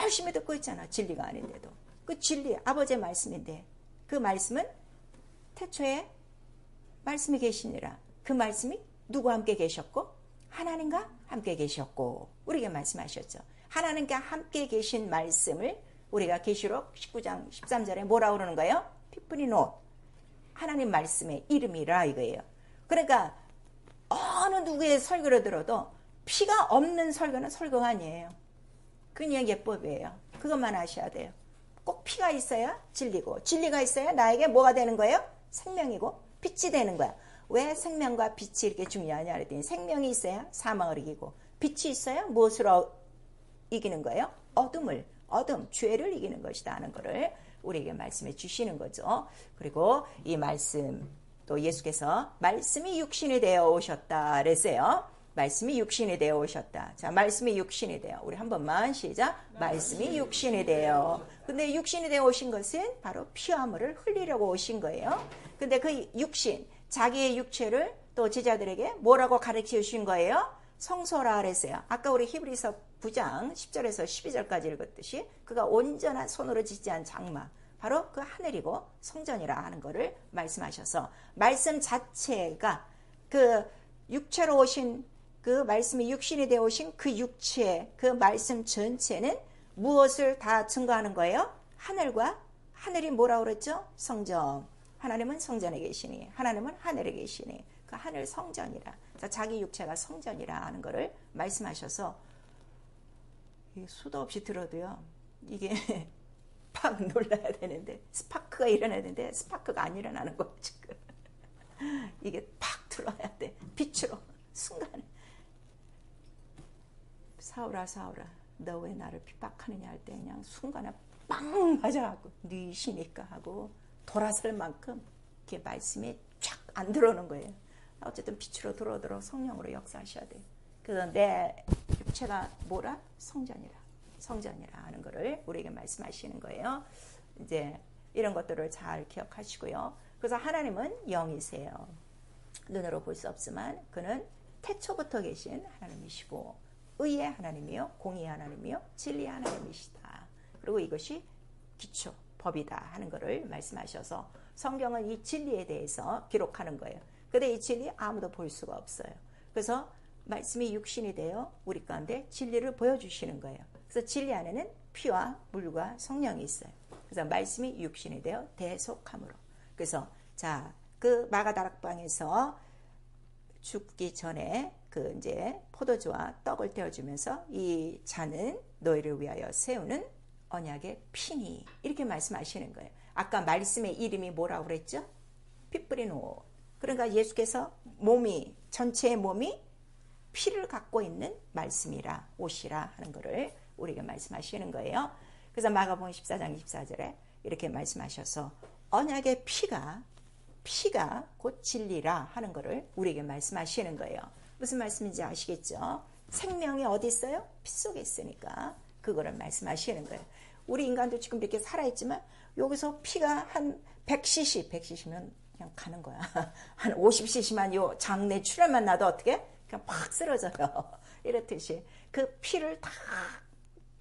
열심히 듣고 있잖아. 진리가 아닌데도. 그 진리, 아버지의 말씀인데 그 말씀은 태초에 말씀이 계시니라. 그 말씀이 누구와 함께 계셨고 하나님과 함께 계셨고 우리에게 말씀하셨죠. 하나님과 함께 계신 말씀을 우리가 계시록 19장 13절에 뭐라고 그러는 거예요? 피 뿌린 옷. 하나님 말씀의 이름이라 이거예요. 그러니까 어느 누구의 설교를 들어도 피가 없는 설교는 설교가 아니에요. 그냥 예법이에요. 그것만 아셔야 돼요. 꼭 피가 있어야 진리고 진리가 있어야 나에게 뭐가 되는 거예요? 생명이고 빛이 되는 거야. 왜 생명과 빛이 이렇게 중요하냐 그랬더니 생명이 있어야 사망을 이기고 빛이 있어야 무엇으로 이기는 거예요? 어둠, 죄를 이기는 것이다 하는 것을 우리에게 말씀해 주시는 거죠. 그리고 이 말씀 또 예수께서 말씀이 육신이 되어 오셨다 그랬어요. 말씀이 육신이 되어 오셨다. 자, 말씀이 육신이 되어. 우리 한 번만 시작. 말씀이 육신이 되어. 근데 육신이 되어 오신 것은 바로 피와 물을 흘리려고 오신 거예요. 근데 그 육신, 자기의 육체를 또 제자들에게 뭐라고 가르쳐 주신 거예요? 성소라 그랬어요. 아까 우리 히브리서 9장 10절에서 12절까지 읽었듯이 그가 온전한 손으로 짓지 않은 장막, 바로 그 하늘이고 성전이라 하는 것을 말씀하셔서 말씀 자체가 그 육체로 오신 그 말씀이 육신이 되어 오신 그 육체, 그 말씀 전체는 무엇을 다 증거하는 거예요? 하늘이 뭐라고 그랬죠? 성전. 하나님은 성전에 계시니, 하나님은 하늘에 계시니, 그 하늘 성전이라. 자기 육체가 성전이라 하는 것을 말씀하셔서 수도 없이 들어도요, 이게 팍 놀라야 되는데, 스파크가 일어나야 되는데 스파크가 안 일어나는 거예요 지금. 이게 팍 들어와야 돼. 빛으로 순간에. 사울아 너 왜 나를 핍박하느냐 할 때 그냥 순간에 빵 맞아갖고 네 시니까 하고 돌아설 만큼 이렇게 말씀이 쫙 안 들어오는 거예요. 어쨌든 빛으로 들어오도록 성령으로 역사하셔야 돼요. 그래서 내 육체가 뭐라? 성전이라 하는 것을 우리에게 말씀하시는 거예요. 이제 이런 것들을 잘 기억하시고요. 그래서 하나님은 영이세요. 눈으로 볼 수 없지만 그는 태초부터 계신 하나님이시고 의의 하나님이요, 공의의 하나님이요, 진리의 하나님이시다. 그리고 이것이 기초, 법이다 하는 것을 말씀하셔서 성경은 이 진리에 대해서 기록하는 거예요. 근데 이 진리 아무도 볼 수가 없어요. 그래서 말씀이 육신이 되어 우리 가운데 진리를 보여주시는 거예요. 그래서 진리 안에는 피와 물과 성령이 있어요. 그래서 말씀이 육신이 되어 대속함으로. 그래서 자, 그 마가다락방에서 죽기 전에 그 이제 포도주와 떡을 떼어주면서 이 잔은 너희를 위하여 세우는 언약의 피니 이렇게 말씀하시는 거예요. 아까 말씀의 이름이 뭐라고 그랬죠? 피 뿌린 옷. 그러니까 예수께서 전체의 몸이 피를 갖고 있는 말씀이라 옷이라 하는 것을 우리에게 말씀하시는 거예요. 그래서 마가복음 14장 24절에 이렇게 말씀하셔서 언약의 피가 곧 진리라 하는 것을 우리에게 말씀하시는 거예요. 무슨 말씀인지 아시겠죠? 생명이 어디 있어요? 피 속에 있으니까 그거를 말씀하시는 거예요. 우리 인간도 지금 이렇게 살아있지만 여기서 피가 한 100cc면 그냥 가는 거야. 한 50cc만 요 장내 출혈만 나도 어떻게? 그냥 팍 쓰러져요. 이렇듯이 그 피를 다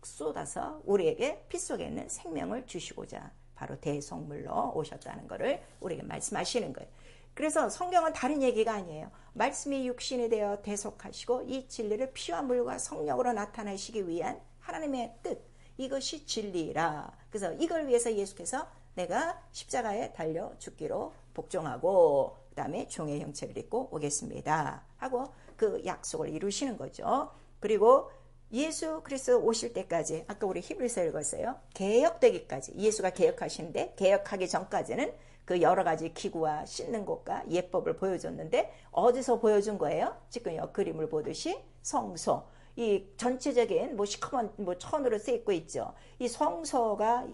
쏟아서 우리에게 피 속에 있는 생명을 주시고자 바로 대속물로 오셨다는 것을 우리에게 말씀하시는 거예요. 그래서 성경은 다른 얘기가 아니에요. 말씀이 육신이 되어 대속하시고 이 진리를 피와 물과 성령으로 나타내시기 위한 하나님의 뜻, 이것이 진리라. 그래서 이걸 위해서 예수께서 내가 십자가에 달려 죽기로 복종하고 그 다음에 종의 형체를 입고 오겠습니다 하고 그 약속을 이루시는 거죠. 그리고 예수 그리스도 오실 때까지 아까 우리 히브리서 읽었어요. 개혁되기까지 예수가 개혁하시는데 개혁하기 전까지는 그 여러 가지 기구와 씻는 곳과 예법을 보여줬는데 어디서 보여준 거예요? 지금 요 그림을 보듯이 성소. 이 전체적인 시커먼 천으로 쓰여 있고 있죠. 이 성소가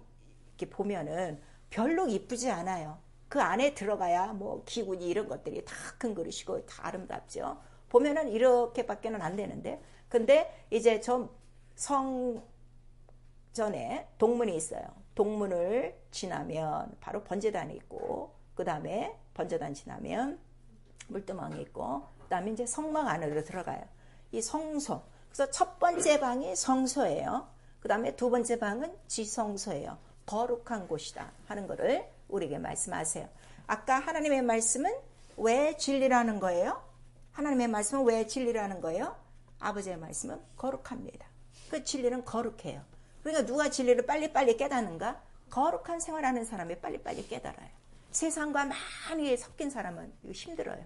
이렇게 보면은 별로 이쁘지 않아요. 그 안에 들어가야 기구니 이런 것들이 다 큰 그릇이고 다 아름답죠. 보면은 이렇게밖에는 안 되는데, 근데 이제 저 성전에 동문이 있어요. 동문을 지나면 바로 번제단이 있고, 그 다음에 번제단 지나면 물두멍이 있고, 그 다음에 이제 성막 안으로 들어가요. 이 성소. 그래서 첫 번째 방이 성소예요. 그 다음에 두 번째 방은 지성소예요. 거룩한 곳이다 하는 것을 우리에게 말씀하세요. 아까 하나님의 말씀은 왜 진리라는 거예요? 하나님의 말씀은 왜 진리라는 거예요? 아버지의 말씀은 거룩합니다. 그 진리는 거룩해요. 그러니까 누가 진리를 빨리빨리 깨닫는가? 거룩한 생활하는 사람이 빨리빨리 깨달아요. 세상과 많이 섞인 사람은 힘들어요.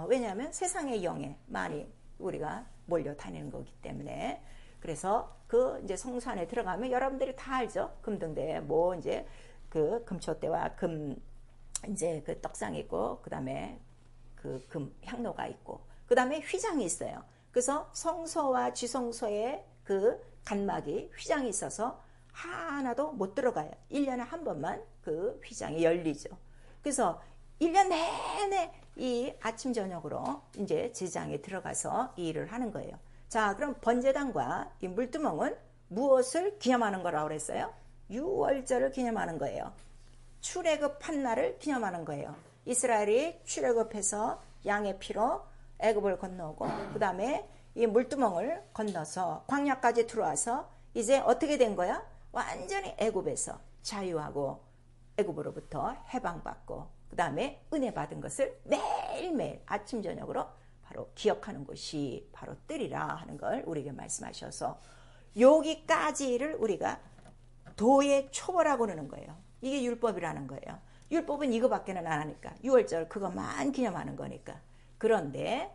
왜냐하면 세상의 영에 많이 우리가 몰려 다니는 거기 때문에. 그래서 그 이제 성소 안에 들어가면 여러분들이 다 알죠. 금등대 뭐 이제 그 금초대와 금 이제 그 떡상이 있고 그다음에 그 금 향로가 있고 그다음에 휘장이 있어요. 그래서 성소와 지성소에 그 간막이 휘장이 있어서 하나도 못 들어가요. 1년에 한 번만 그 휘장이 열리죠. 그래서 1년 내내 이 아침 저녁으로 이제 제장에 들어가서 이 일을 하는 거예요. 자, 그럼 번제단과 이 물두멍은 무엇을 기념하는 거라고 그랬어요? 유월절을 기념하는 거예요. 출애굽한 날을 기념하는 거예요. 이스라엘이 출애굽해서 양의 피로 애굽을 건너고 그 다음에 이 물두멍을 건너서 광야까지 들어와서 이제 어떻게 된 거야? 완전히 애굽에서 자유하고 애굽으로부터 해방받고 그 다음에 은혜 받은 것을 매일매일 아침 저녁으로 바로 기억하는 것이 바로 뜰이라 하는 걸 우리에게 말씀하셔서 여기까지를 우리가 도의 초보라고 그러는 거예요. 이게 율법이라는 거예요. 율법은 이거밖에는 안 하니까 6월절 그것만 기념하는 거니까. 그런데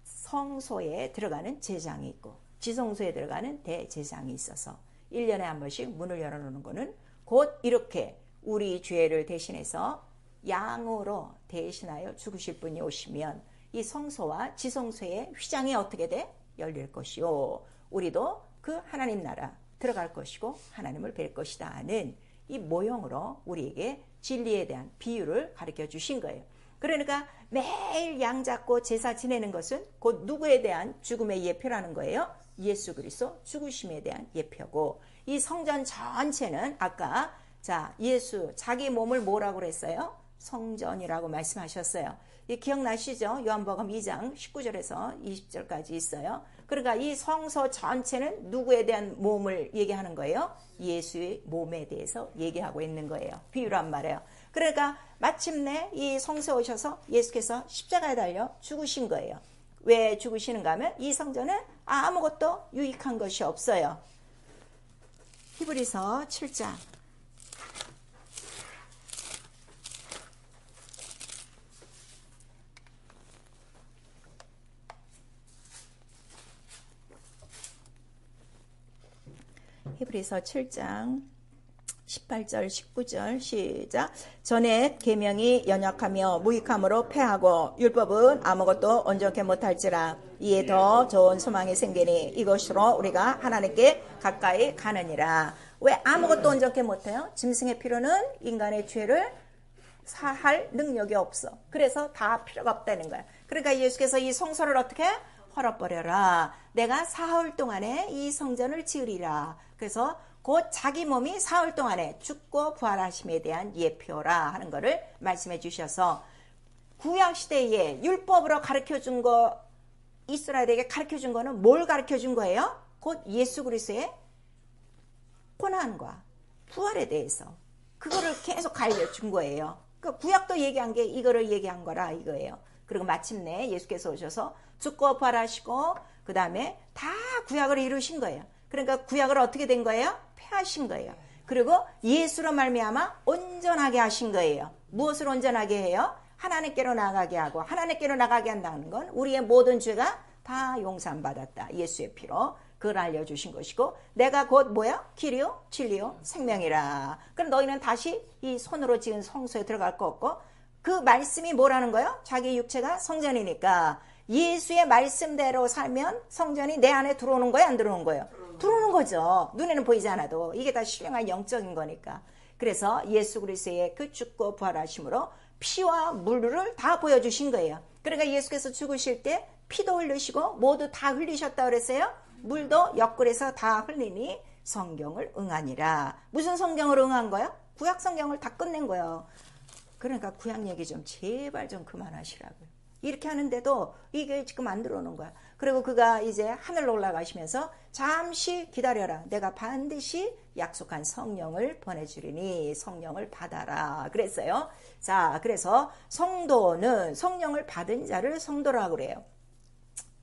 성소에 들어가는 제장이 있고 지성소에 들어가는 대제장이 있어서 1년에 한 번씩 문을 열어놓는 거는 곧 이렇게 우리 죄를 대신해서 양으로 대신하여 죽으실 분이 오시면 이 성소와 지성소의 휘장이 어떻게 돼? 열릴 것이요. 우리도 그 하나님 나라 들어갈 것이고 하나님을 뵐 것이다 하는 이 모형으로 우리에게 진리에 대한 비유를 가르쳐 주신 거예요. 그러니까 매일 양 잡고 제사 지내는 것은 곧 누구에 대한 죽음의 예표라는 거예요. 예수 그리스도 죽으심에 대한 예표고 이 성전 전체는 아까 자 예수 자기 몸을 뭐라고 그랬어요? 성전이라고 말씀하셨어요. 이 기억나시죠? 요한복음 2장 19절에서 20절까지 있어요. 그러니까 이 성소 전체는 누구에 대한 몸을 얘기하는 거예요? 예수의 몸에 대해서 얘기하고 있는 거예요. 비유란 말이에요. 그러니까 마침내 이 성소에 오셔서 예수께서 십자가에 달려 죽으신 거예요. 왜 죽으시는가 하면 이 성전은 아무것도 유익한 것이 없어요. 히브리서 7장 히브리서 7장 18절 19절 시작. 전에 계명이 연약하며 무익함으로 패하고 율법은 아무것도 온전케 못할지라 이에 더 좋은 소망이 생기니 이것으로 우리가 하나님께 가까이 가느니라. 왜 아무것도 온전케 못해요? 짐승의 피로는 인간의 죄를 사할 능력이 없어. 그래서 다 필요가 없다는 거야. 그러니까 예수께서 이 성소를 어떻게 헐어버려라. 내가 사흘 동안에 이 성전을 지으리라. 그래서 곧 자기 몸이 사흘 동안에 죽고 부활하심에 대한 예표라 하는 것을 말씀해 주셔서 구약시대에 율법으로 가르쳐준 거 이스라엘에게 가르쳐준 거는 뭘 가르쳐준 거예요? 곧 예수 그리스도의 고난과 부활에 대해서 그거를 계속 알려준 거예요. 그러니까 구약도 얘기한 게 이거를 얘기한 거라 이거예요. 그리고 마침내 예수께서 오셔서 죽고 부활하시고 그 다음에 다 구약을 이루신 거예요. 그러니까 구약을 어떻게 된 거예요? 폐하신 거예요. 그리고 예수로 말미암아 온전하게 하신 거예요. 무엇을 온전하게 해요? 하나님께로 나가게 하고 하나님께로 나가게 한다는 건 우리의 모든 죄가 다 용서받았다. 예수의 피로 그걸 알려주신 것이고 내가 곧 뭐야? 길이요? 진리요? 생명이라. 그럼 너희는 다시 이 손으로 지은 성소에 들어갈 거 없고 그 말씀이 뭐라는 거예요? 자기 육체가 성전이니까 예수의 말씀대로 살면 성전이 내 안에 들어오는 거예요? 안 들어오는 거예요? 들어오는 거죠. 눈에는 보이지 않아도 이게 다 신령한 영적인 거니까. 그래서 예수 그리스도의 그 죽고 부활하심으로 피와 물을 다 보여주신 거예요. 그러니까 예수께서 죽으실 때 피도 흘리시고 모두 다 흘리셨다 그랬어요. 물도 옆구리에서 다 흘리니 성경을 응하니라. 무슨 성경을 응한 거예요? 구약 성경을 다 끝낸 거예요. 그러니까 구약 얘기 좀 제발 좀 그만하시라고요. 이렇게 하는데도 이게 지금 안 들어오는 거야. 그리고 그가 이제 하늘로 올라가시면서 잠시 기다려라. 내가 반드시 약속한 성령을 보내주리니 성령을 받아라. 그랬어요. 자, 그래서 성도는 성령을 받은 자를 성도라고 그래요.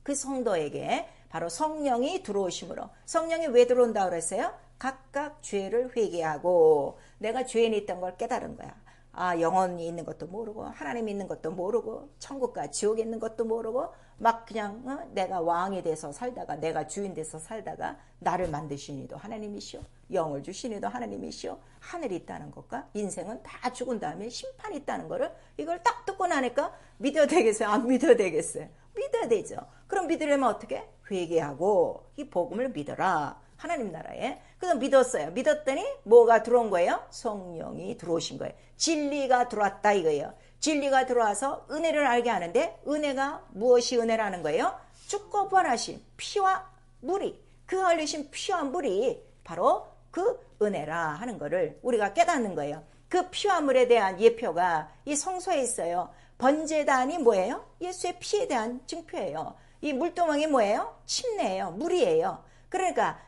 그 성도에게 바로 성령이 들어오심으로 성령이 왜 들어온다고 그랬어요? 각각 죄를 회개하고 내가 죄인이 있던 걸 깨달은 거야. 영혼이 있는 것도 모르고 하나님 있는 것도 모르고 천국과 지옥에 있는 것도 모르고 막 그냥 내가 왕이 돼서 살다가 내가 주인 돼서 살다가 나를 만드신 이도 하나님이시오. 영을 주신 이도 하나님이시오. 하늘이 있다는 것과 인생은 다 죽은 다음에 심판이 있다는 거를 이걸 딱 듣고 나니까 믿어야 되겠어요? 안 믿어야 되겠어요? 믿어야 되죠. 그럼 믿으려면 어떻게? 회개하고 이 복음을 믿어라. 하나님 나라에. 그래서 믿었어요. 믿었더니 뭐가 들어온 거예요? 성령이 들어오신 거예요. 진리가 들어왔다 이거예요. 진리가 들어와서 은혜를 알게 하는데 은혜가 무엇이 은혜라는 거예요? 죽고 부활하신 피와 물이 그 흘리신 피와 물이 바로 그 은혜라 하는 거를 우리가 깨닫는 거예요. 그 피와 물에 대한 예표가 이 성소에 있어요. 번제단이 뭐예요? 예수의 피에 대한 증표예요. 이 물두멍이 뭐예요? 침례예요. 물이에요. 그러니까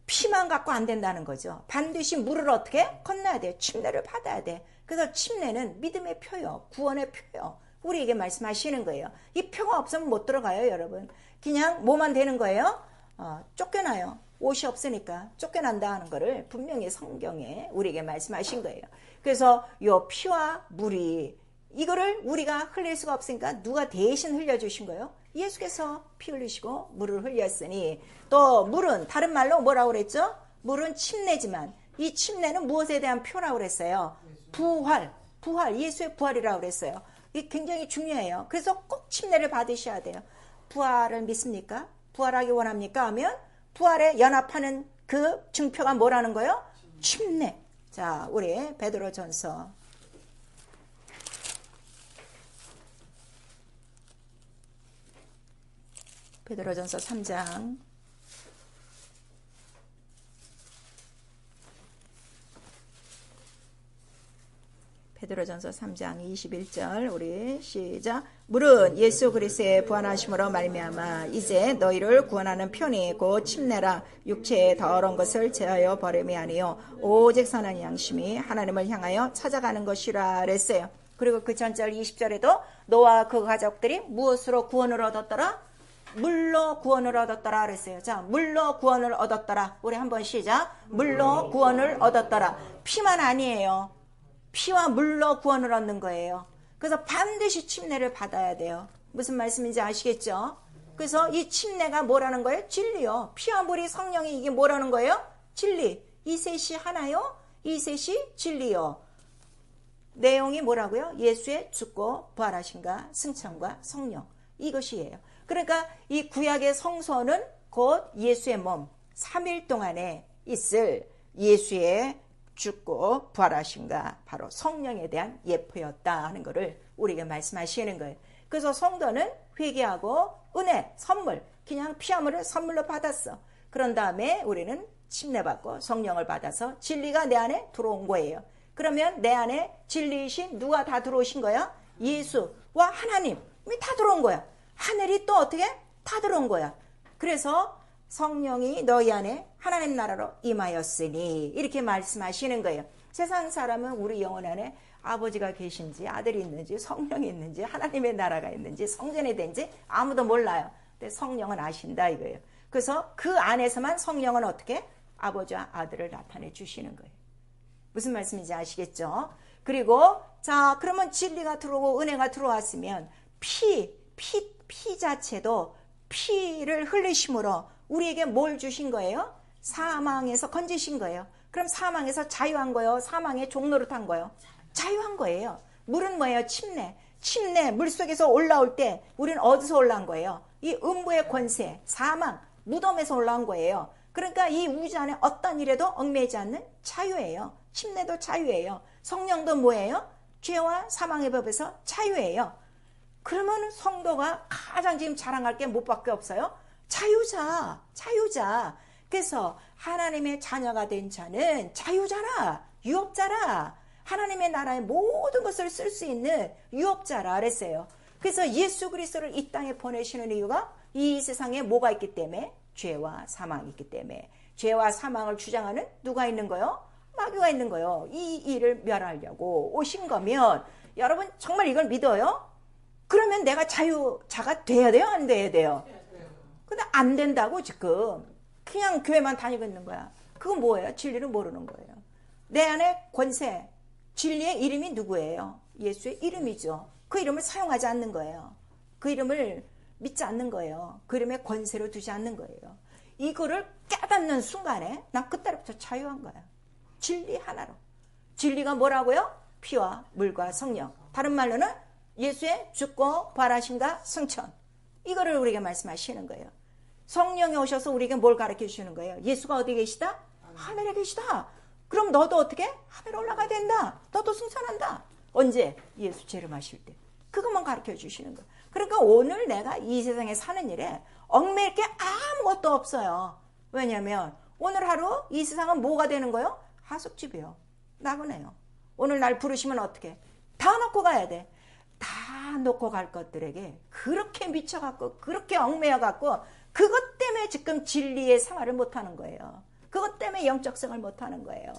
피만 갖고 안 된다는 거죠. 반드시 물을 어떻게 건너야 돼요. 침례를 받아야 돼. 그래서 침례는 믿음의 표요. 구원의 표요. 우리에게 말씀하시는 거예요. 이 표가 없으면 못 들어가요, 여러분. 그냥 뭐만 되는 거예요? 쫓겨나요. 옷이 없으니까 쫓겨난다 하는 거를 분명히 성경에 우리에게 말씀하신 거예요. 그래서 이 피와 물이 이거를 우리가 흘릴 수가 없으니까 누가 대신 흘려주신 거예요? 예수께서 피 흘리시고 물을 흘렸으니 또 물은 다른 말로 뭐라고 그랬죠? 물은 침례지만 이 침례는 무엇에 대한 표라고 그랬어요? 부활, 예수의 부활이라고 그랬어요. 이게 굉장히 중요해요. 그래서 꼭 침례를 받으셔야 돼요. 부활을 믿습니까? 부활하기 원합니까? 하면 부활에 연합하는 그 증표가 뭐라는 거예요? 침례. 자, 우리 베드로전서 베드로전서 3장 베드로전서 3장 21절 우리 시작. 물은 예수 그리스도의 부활하심으로 말미암아 이제 너희를 구원하는 편이 곧 침례라. 육체의 더러운 것을 제하여 버림이 아니요 오직 선한 양심이 하나님을 향하여 찾아가는 것이라 그랬어요. 그리고 그 전절 20절에도 너와 그 가족들이 무엇으로 구원을 얻었더라? 물로 구원을 얻었더라 그랬어요. 자, 물로 구원을 얻었더라. 우리 한번 시작. 물로 구원을 얻었더라. 피만 아니에요. 피와 물로 구원을 얻는 거예요. 그래서 반드시 침례를 받아야 돼요. 무슨 말씀인지 아시겠죠? 그래서 이 침례가 뭐라는 거예요? 진리요. 피와 물이 성령이 이게 뭐라는 거예요? 진리. 이 셋이 하나요? 이 셋이 진리요. 내용이 뭐라고요? 예수의 죽고 부활하신가 승천과 성령. 이것이에요. 그러니까 이 구약의 성소는 곧 예수의 몸 3일 동안에 있을 예수의 죽고 부활하신가 바로 성령에 대한 예표였다 하는 것을 우리에게 말씀하시는 거예요. 그래서 성도는 회개하고 은혜, 선물, 그냥 피와 물을 선물로 받았어. 그런 다음에 우리는 침례받고 성령을 받아서 진리가 내 안에 들어온 거예요. 그러면 내 안에 진리이신 누가 다 들어오신 거야? 예수와 하나님이 다 들어온 거야. 하늘이 또 어떻게? 다 들어온 거야. 그래서 성령이 너희 안에 하나님 나라로 임하였으니 이렇게 말씀하시는 거예요. 세상 사람은 우리 영혼 안에 아버지가 계신지 아들이 있는지 성령이 있는지 하나님의 나라가 있는지 성전이 된지 아무도 몰라요. 근데 성령은 아신다 이거예요. 그래서 그 안에서만 성령은 어떻게? 아버지와 아들을 나타내 주시는 거예요. 무슨 말씀인지 아시겠죠? 그리고 자 그러면 진리가 들어오고 은혜가 들어왔으면 피 자체도 피를 흘리심으로 우리에게 뭘 주신 거예요? 사망에서 건지신 거예요. 그럼 사망에서 자유한 거예요? 사망의 종노릇한 거예요? 자유한 거예요. 물은 뭐예요? 침례 물속에서 올라올 때 우리는 어디서 올라온 거예요? 이 음부의 권세, 사망, 무덤에서 올라온 거예요. 그러니까 이 우주 안에 어떤 일에도 얽매이지 않는 자유예요. 침례도 자유예요. 성령도 뭐예요? 죄와 사망의 법에서 자유예요. 그러면 성도가 가장 지금 자랑할 게 뭐밖에 없어요? 자유자. 그래서 하나님의 자녀가 된 자는 자유자라, 유업자라. 하나님의 나라의 모든 것을 쓸 수 있는 유업자라 그랬어요. 그래서 예수 그리스도를 이 땅에 보내시는 이유가 이 세상에 뭐가 있기 때문에? 죄와 사망이 있기 때문에. 죄와 사망을 주장하는 누가 있는 거요? 마귀가 있는 거요. 이 일을 멸하려고 오신 거면 여러분 정말 이걸 믿어요? 그러면 내가 자유자가 돼야 돼요? 안 돼야 돼요? 근데 안 된다고 지금. 그냥 교회만 다니고 있는 거야. 그건 뭐예요? 진리를 모르는 거예요. 내 안에 권세, 진리의 이름이 누구예요? 예수의 이름이죠. 그 이름을 사용하지 않는 거예요. 그 이름을 믿지 않는 거예요. 그 이름의 권세로 두지 않는 거예요. 이거를 깨닫는 순간에 난 그때부터 자유한 거야. 진리 하나로. 진리가 뭐라고요? 피와 물과 성령. 다른 말로는 예수의 죽고 부활하심과 승천. 이거를 우리에게 말씀하시는 거예요. 성령이 오셔서 우리에게 뭘 가르쳐 주시는 거예요? 예수가 어디 계시다? 하늘에 계시다. 그럼 너도 어떻게? 하늘에 올라가야 된다. 너도 승천한다. 언제? 예수 재림하실 때. 그것만 가르쳐 주시는 거예요. 그러니까 오늘 내가 이 세상에 사는 일에 얽매일 게 아무것도 없어요. 왜냐하면 오늘 하루 이 세상은 뭐가 되는 거예요? 하숙집이요. 나그네요. 오늘 날 부르시면 어떻게? 다 놓고 가야 돼. 다 놓고 갈 것들에게 그렇게 미쳐갖고 그렇게 얽매여갖고 그것 때문에 지금 진리의 생활을 못하는 거예요. 그것 때문에 영적 생활을 못하는 거예요.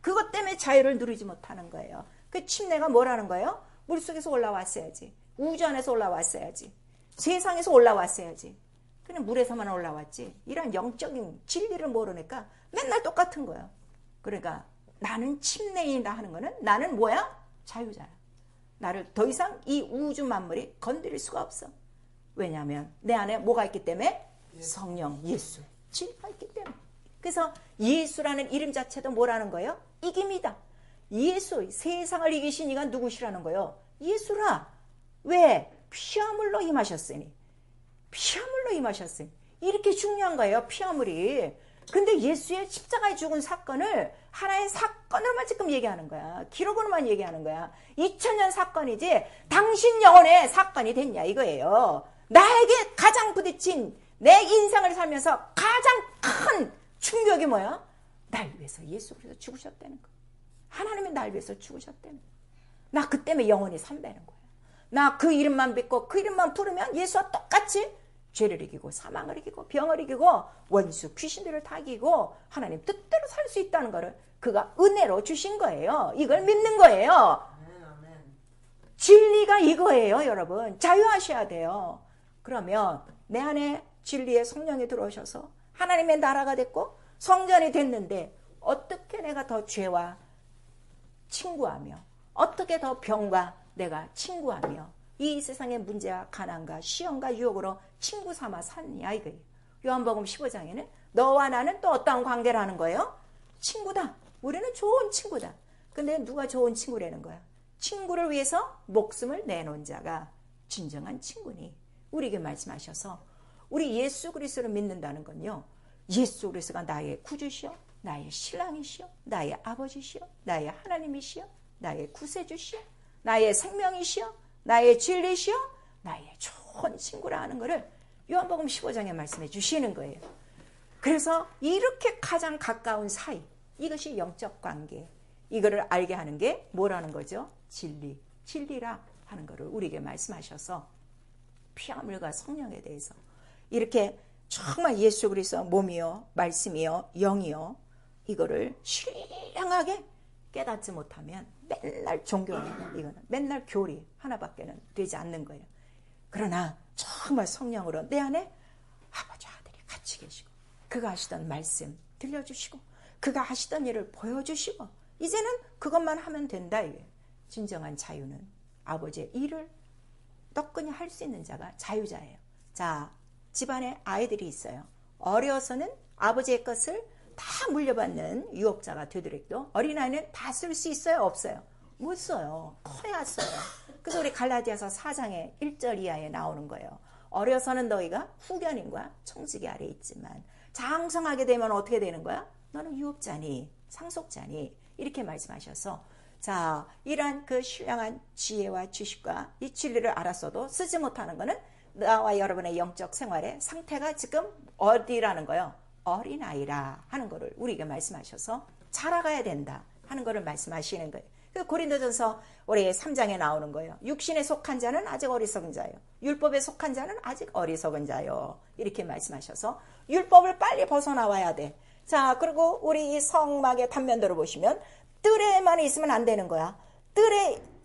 그것 때문에 자유를 누리지 못하는 거예요. 그 침례가 뭐라는 거예요? 물속에서 올라왔어야지. 우주 안에서 올라왔어야지. 세상에서 올라왔어야지. 그냥 물에서만 올라왔지. 이런 영적인 진리를 모르니까 맨날 똑같은 거예요. 그러니까 나는 침례인이다 하는 거는 나는 뭐야? 자유자야. 나를 더 이상 이 우주 만물이 건드릴 수가 없어. 왜냐하면 내 안에 뭐가 있기 때문에? 성령, 예수, 진리가 있기 때문에. 그래서 예수라는 이름 자체도 뭐라는 거예요? 이깁니다. 예수, 세상을 이기신 이가 누구시라는 거예요? 예수라. 왜? 피와 물로 임하셨으니. 피와 물로 임하셨으니. 이렇게 중요한 거예요, 피와 물이. 근데 예수의 십자가에 죽은 사건을 하나의 사건으로만 지금 얘기하는 거야. 기록으로만 얘기하는 거야. 2000년 사건이지 당신 영혼의 사건이 됐냐 이거예요. 나에게 가장 부딪힌 내 인생을 살면서 가장 큰 충격이 뭐야? 날 위해서 예수께서 죽으셨다는 거. 하나님이 날 위해서 죽으셨다는 거. 나 그 때문에 영혼이 산다는 거야. 나 그 이름만 믿고 그 이름만 부르면 예수와 똑같이 죄를 이기고 사망을 이기고 병을 이기고 원수 귀신들을 다 이기고 하나님 뜻대로 살 수 있다는 거를 그가 은혜로 주신 거예요. 이걸 믿는 거예요. 진리가 이거예요, 여러분. 자유하셔야 돼요. 그러면 내 안에 진리의 성령이 들어오셔서 하나님의 나라가 됐고 성전이 됐는데 어떻게 내가 더 죄와 친구하며 어떻게 더 병과 내가 친구하며 이 세상의 문제와 가난과 시험과 유혹으로 친구 삼아 샀냐 이거예요. 요한복음 15장에는 너와 나는 또 어떠한 관계를 하는 거예요? 친구다. 우리는 좋은 친구다. 근데 누가 좋은 친구라는 거야? 친구를 위해서 목숨을 내놓은 자가 진정한 친구니. 우리에게 말씀하셔서 우리 예수 그리스도를 믿는다는 건요. 예수 그리스도가 나의 구주시여, 나의 신랑이시여, 나의 아버지시여, 나의 하나님이시여, 나의 구세주시여, 나의 생명이시여, 나의 진리시여, 나의 좋은 친구라 하는 것을 요한복음 15장에 말씀해 주시는 거예요. 그래서 이렇게 가장 가까운 사이, 이것이 영적 관계, 이거를 알게 하는 게 뭐라는 거죠? 진리, 진리라 하는 것을 우리에게 말씀하셔서 피와 물과 성령에 대해서 이렇게 정말 예수 그리스도 몸이요, 말씀이요, 영이요, 이거를 신령하게 깨닫지 못하면 맨날 종교는 이거는 맨날 교리 하나밖에는 되지 않는 거예요. 그러나 정말 성령으로 내 안에 아버지 아들이 같이 계시고 그가 하시던 말씀 들려주시고 그가 하시던 일을 보여주시고 이제는 그것만 하면 된다 이거예요. 진정한 자유는 아버지의 일을 떡하니 할 수 있는 자가 자유자예요. 자, 집안에 아이들이 있어요. 어려서는 아버지의 것을 다 물려받는 유업자가 되더라도 어린아이는 다 쓸 수 있어요? 없어요? 못 써요. 커야 써요. 그래서 우리 갈라디아서 4장의 1절 이하에 나오는 거예요. 어려서는 너희가 후견인과 청지기 아래 있지만 장성하게 되면 어떻게 되는 거야? 너는 유업자니 상속자니 이렇게 말씀하셔서 자, 이러한 그 신령한 지혜와 지식과 이 진리를 알았어도 쓰지 못하는 것은 나와 여러분의 영적 생활의 상태가 지금 어디라는 거예요? 어린아이라 하는 거를 우리에게 말씀하셔서 자라가야 된다 하는 거를 말씀하시는 거예요. 그 고린도전서 우리 3장에 나오는 거예요. 육신에 속한 자는 아직 어리석은 자요. 율법에 속한 자는 아직 어리석은 자요. 이렇게 말씀하셔서 율법을 빨리 벗어나와야 돼. 자, 그리고 우리 이 성막의 단면도를 보시면 뜰에만 있으면 안 되는 거야.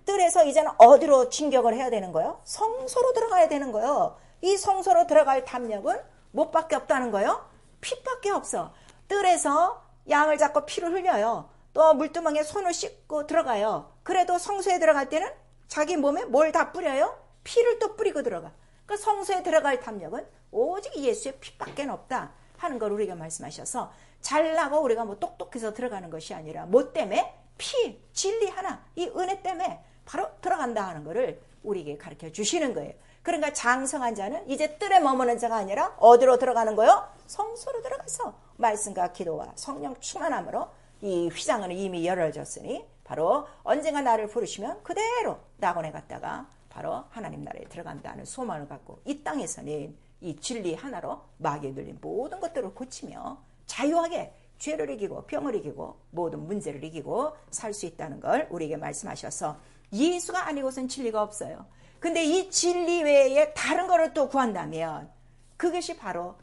뜰에서 이제는 어디로 진격을 해야 되는 거예요? 성소로 들어가야 되는 거예요. 이 성소로 들어갈 담력은 뭐밖에 없다는 거예요? 피밖에 없어. 뜰에서 양을 잡고 피를 흘려요. 또 물두멍에 손을 씻고 들어가요. 그래도 성소에 들어갈 때는 자기 몸에 뭘 다 뿌려요? 피를 또 뿌리고 들어가. 그러니까 성소에 들어갈 탐욕은 오직 예수의 피밖에 없다 하는 걸 우리가 말씀하셔서, 잘나고 우리가 뭐 똑똑해서 들어가는 것이 아니라 뭐 때문에? 피, 진리 하나, 이 은혜 때문에 바로 들어간다 하는 거를 우리에게 가르쳐 주시는 거예요. 그러니까 장성한 자는 이제 뜰에 머무는 자가 아니라 어디로 들어가는 거요? 성소로 들어가서 말씀과 기도와 성령 충만함으로 이 휘장은 이미 열어졌으니 바로 언젠가 나를 부르시면 그대로 낙원에 갔다가 바로 하나님 나라에 들어간다는 소망을 갖고 이 땅에서는 이 진리 하나로 마귀에 눌린 모든 것들을 고치며 자유하게 죄를 이기고 병을 이기고 모든 문제를 이기고 살 수 있다는 걸 우리에게 말씀하셔서, 예수가 아니고선 진리가 없어요. 근데 이 진리 외에 다른 거를 또 구한다면 그것이 바로,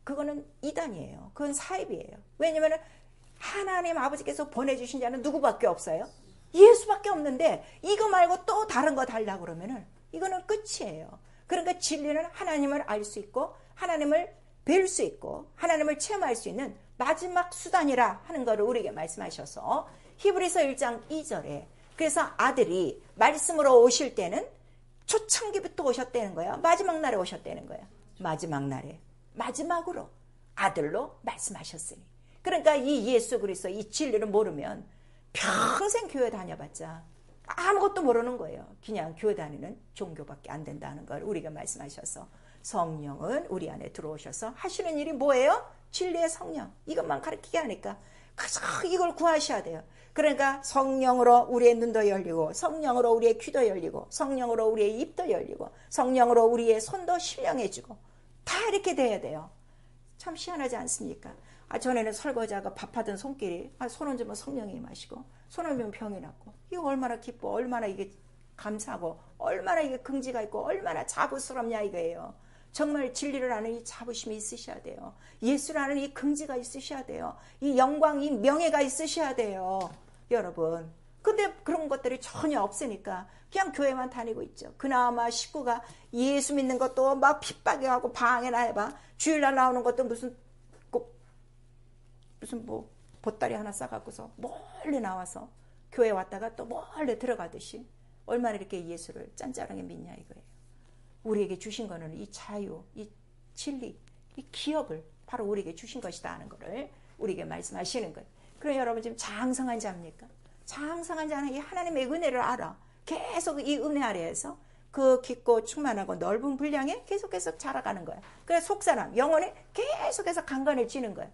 그거는 이단이에요. 그건 사입이에요. 왜냐하면 하나님 아버지께서 보내주신 자는 누구밖에 없어요? 예수밖에 없는데 이거 말고 또 다른 거 달라고 그러면은 이거는 끝이에요. 그러니까 진리는 하나님을 알 수 있고 하나님을 뵐 수 있고 하나님을 체험할 수 있는 마지막 수단이라 하는 것을 우리에게 말씀하셔서, 히브리서 1장 2절에 그래서 아들이 말씀으로 오실 때는 초창기부터 오셨다는 거예요. 마지막 날에 오셨다는 거예요. 마지막 날에 마지막으로 아들로 말씀하셨으니. 그러니까 이 예수 그리스도 이 진리를 모르면 평생 교회 다녀봤자 아무것도 모르는 거예요. 그냥 교회 다니는 종교밖에 안 된다는 걸 우리가 말씀하셔서, 성령은 우리 안에 들어오셔서 하시는 일이 뭐예요? 진리의 성령. 이것만 가르치게 하니까 그저 이걸 구하셔야 돼요. 그러니까 성령으로 우리의 눈도 열리고 성령으로 우리의 귀도 열리고 성령으로 우리의 입도 열리고 성령으로 우리의 손도 신령해지고 다 이렇게 돼야 돼요. 참 희한하지 않습니까? 전에는 설거지하고 밥하던 손길이 손 얹으면 성령이 임하시고 손 얹으면 병이 낫고, 이거 얼마나 기뻐, 얼마나 이게 감사하고 얼마나 이게 긍지가 있고 얼마나 자부스럽냐 이거예요. 정말 진리를 아는 이 자부심이 있으셔야 돼요. 예수를 아는 이 긍지가 있으셔야 돼요. 이 영광, 이 명예가 있으셔야 돼요. 여러분. 근데 그런 것들이 전혀 없으니까 그냥 교회만 다니고 있죠. 그나마 식구가 예수 믿는 것도 막 핍박하고 방해나 해봐. 주일날 나오는 것도 무슨 뭐 보따리 하나 싸갖고서 멀리 나와서 교회 왔다가 또 멀리 들어가듯이 얼마나 이렇게 예수를 짠짜랑에 믿냐 이거예요. 우리에게 주신 거는 이 자유, 이 진리, 이 기업을 바로 우리에게 주신 것이다 하는 것을 우리에게 말씀하시는 거예요. 그럼 여러분 지금 장성한 자입니까? 장성한 자는 이 하나님의 은혜를 알아. 계속 이 은혜 아래에서 그 깊고 충만하고 넓은 분량에 계속해서 자라가는 거예요. 그래서 속사람, 영혼이 계속해서 강건해지는 거예요.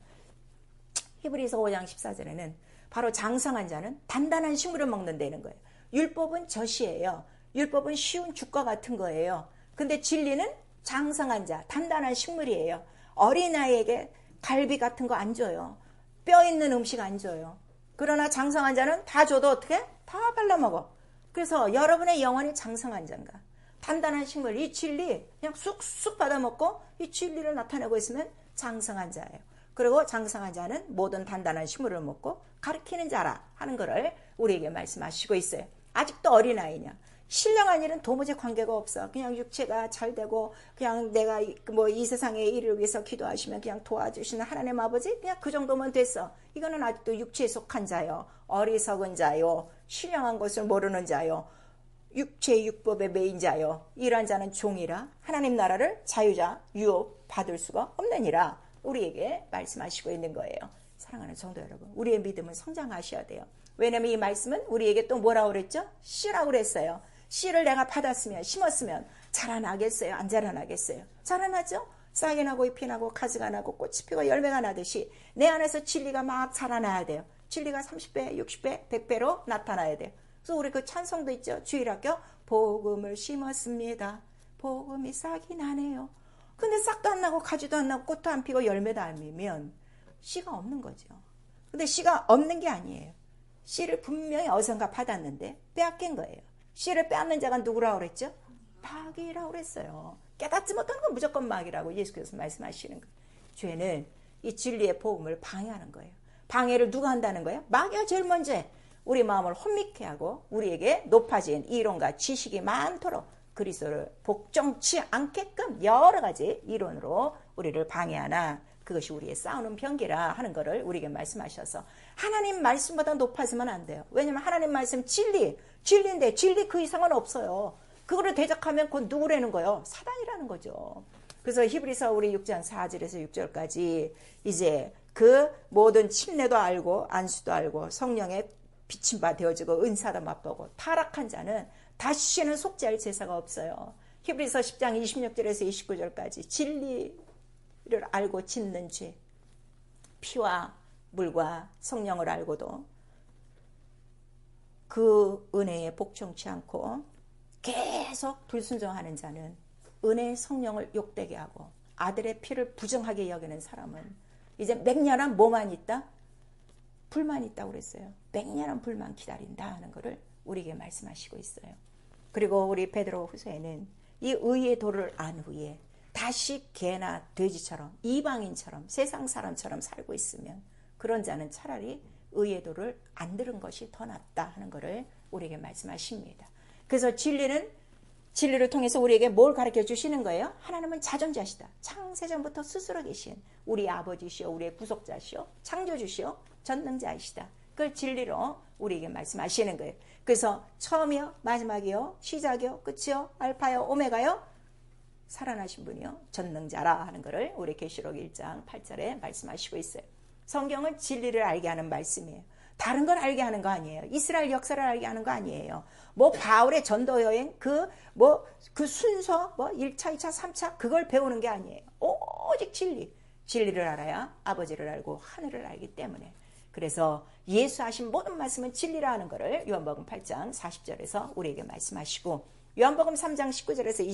히브리서 5장 14절에는 바로 장성한 자는 단단한 식물을 먹는다는 거예요. 율법은 젖이에요. 율법은 쉬운 죽과 같은 거예요. 근데 진리는 장성한 자, 단단한 식물이에요. 어린아이에게 갈비 같은 거 안 줘요. 뼈 있는 음식 안 줘요. 그러나 장성한 자는 다 줘도 어떻게? 다 발라먹어. 그래서 여러분의 영혼이 장성한 자인가? 단단한 식물, 이 진리 그냥 쑥쑥 받아먹고 이 진리를 나타내고 있으면 장성한 자예요. 그리고 장성한 자는 모든 단단한 식물을 먹고 가르치는 자라 하는 것을 우리에게 말씀하시고 있어요. 아직도 어린아이냐? 신령한 일은 도무지 관계가 없어. 그냥 육체가 잘 되고 그냥 내가 뭐 이 세상의 일을 위해서 기도하시면 그냥 도와주시는 하나님 아버지, 그냥 그 정도면 됐어. 이거는 아직도 육체에 속한 자요, 어리석은 자요, 신령한 것을 모르는 자요, 육체의 율법에 매인 자요, 이러한 자는 종이라 하나님 나라를 자유자 유업 받을 수가 없느니라 우리에게 말씀하시고 있는 거예요. 사랑하는 성도 여러분, 우리의 믿음은 성장하셔야 돼요. 왜냐면 이 말씀은 우리에게 또 뭐라고 그랬죠? 씨라고 그랬어요. 씨를 내가 받았으면, 심었으면 자라나겠어요? 안 자라나겠어요? 자라나죠? 싹이 나고 잎이 나고 가지가 나고 꽃이 피고 열매가 나듯이 내 안에서 진리가 막 자라나야 돼요. 진리가 30배, 60배, 100배로 나타나야 돼요. 그래서 우리 그 찬송도 있죠. 주일학교 복음을 심었습니다. 복음이 싹이 나네요. 근데 싹도 안 나고 가지도 안 나고 꽃도 안 피고 열매도 안 피면 씨가 없는 거죠. 근데 씨가 없는 게 아니에요. 씨를 분명히 어디선가 받았는데 빼앗긴 거예요. 씨를 빼앗는 자가 누구라고 그랬죠? 마귀라고 그랬어요. 깨닫지 못하는 건 무조건 마귀라고 예수께서 말씀하시는 거예요. 죄는 이 진리의 복음을 방해하는 거예요. 방해를 누가 한다는 거예요? 마귀가 제일 먼저 해. 우리 마음을 혼미케 하고 우리에게 높아진 이론과 지식이 많도록 그리스도를 복종치 않게끔 여러 가지 이론으로 우리를 방해하나, 그것이 우리의 싸우는 병기라 하는 것을 우리에게 말씀하셔서 하나님 말씀보다 높아지면 안 돼요. 왜냐하면 하나님 말씀 진리인데 진리 그 이상은 없어요. 그거를 대적하면 곧 누구라는 거예요? 사단이라는 거죠. 그래서 히브리서 우리 6장 4절에서 6절까지 이제 그 모든 침례도 알고 안수도 알고 성령의 비친 바 되어지고 은사도 맛보고 타락한 자는 다시는 속죄할 제사가 없어요. 히브리서 10장 26절에서 29절까지 진리를 알고 짓는 죄, 피와 물과 성령을 알고도 그 은혜에 복종치 않고 계속 불순종하는 자는 은혜의 성령을 욕되게 하고 아들의 피를 부정하게 여기는 사람은 이제 맹렬한 뭐만 있다? 불만 있다고 그랬어요. 맹렬한 불만 기다린다 하는 것을 우리에게 말씀하시고 있어요. 그리고 우리 베드로 후서에는 이 의의 도를 안 후에 다시 개나 돼지처럼 이방인처럼 세상 사람처럼 살고 있으면 그런 자는 차라리 의의 도를 안 들은 것이 더 낫다 하는 것을 우리에게 말씀하십니다. 그래서 진리를 통해서 우리에게 뭘 가르쳐 주시는 거예요? 하나님은 자존자시다. 창세전부터 스스로 계신 우리 아버지시오, 우리의 구속자시오, 창조주시오, 전능자이시다. 그걸 진리로 우리에게 말씀하시는 거예요. 그래서 처음이요, 마지막이요, 시작이요, 끝이요, 알파요, 오메가요, 살아나신 분이요, 전능자라 하는 것을 우리 계시록 1장 8절에 말씀하시고 있어요. 성경은 진리를 알게 하는 말씀이에요. 다른 걸 알게 하는 거 아니에요. 이스라엘 역사를 알게 하는 거 아니에요. 뭐 바울의 전도 여행 그 순서 1차, 2차, 3차 그걸 배우는 게 아니에요. 오직 진리를 알아야 아버지를 알고 하늘을 알기 때문에. 그래서 예수 하신 모든 말씀은 진리라 하는 것을 요한복음 8장 40절에서 우리에게 말씀하시고 요한복음 3장 19절에서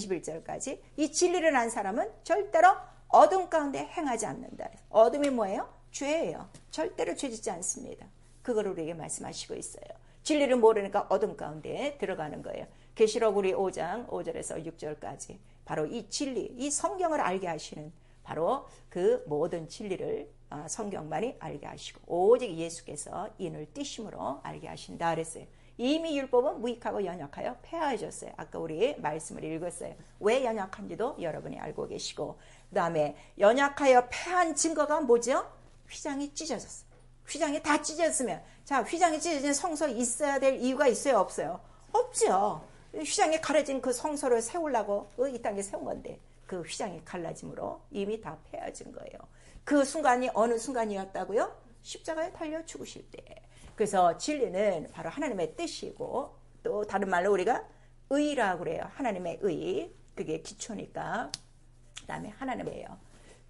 21절까지 이 진리를 안 사람은 절대로 어둠 가운데 행하지 않는다. 어둠이 뭐예요? 죄예요. 절대로 죄짓지 않습니다. 그걸 우리에게 말씀하시고 있어요. 진리를 모르니까 어둠 가운데 들어가는 거예요. 계시록 우리 5장 5절에서 6절까지 바로 이 진리, 이 성경을 알게 하시는 바로 그 모든 진리를 성경만이 알게 하시고 오직 예수께서 인을 띠심으로 알게 하신다 그랬어요. 이미 율법은 무익하고 연약하여 폐하여졌어요. 아까 우리 말씀을 읽었어요. 왜 연약한지도 여러분이 알고 계시고 그 다음에 연약하여 폐한 증거가 뭐죠? 휘장이 찢어졌어요. 휘장이 다 찢어졌으면 자 휘장이 찢어진 성소 있어야 될 이유가 있어요? 없어요? 없죠. 휘장이 갈라진 그 성소를 세우려고 이 땅에 세운 건데 그 휘장이 갈라짐으로 이미 다 폐해진 거예요. 그 순간이 어느 순간이었다고요? 십자가에 달려 죽으실 때. 그래서 진리는 바로 하나님의 뜻이고 또 다른 말로 우리가 의라고 그래요. 하나님의 의. 그게 기초니까. 그 다음에 하나님이에요.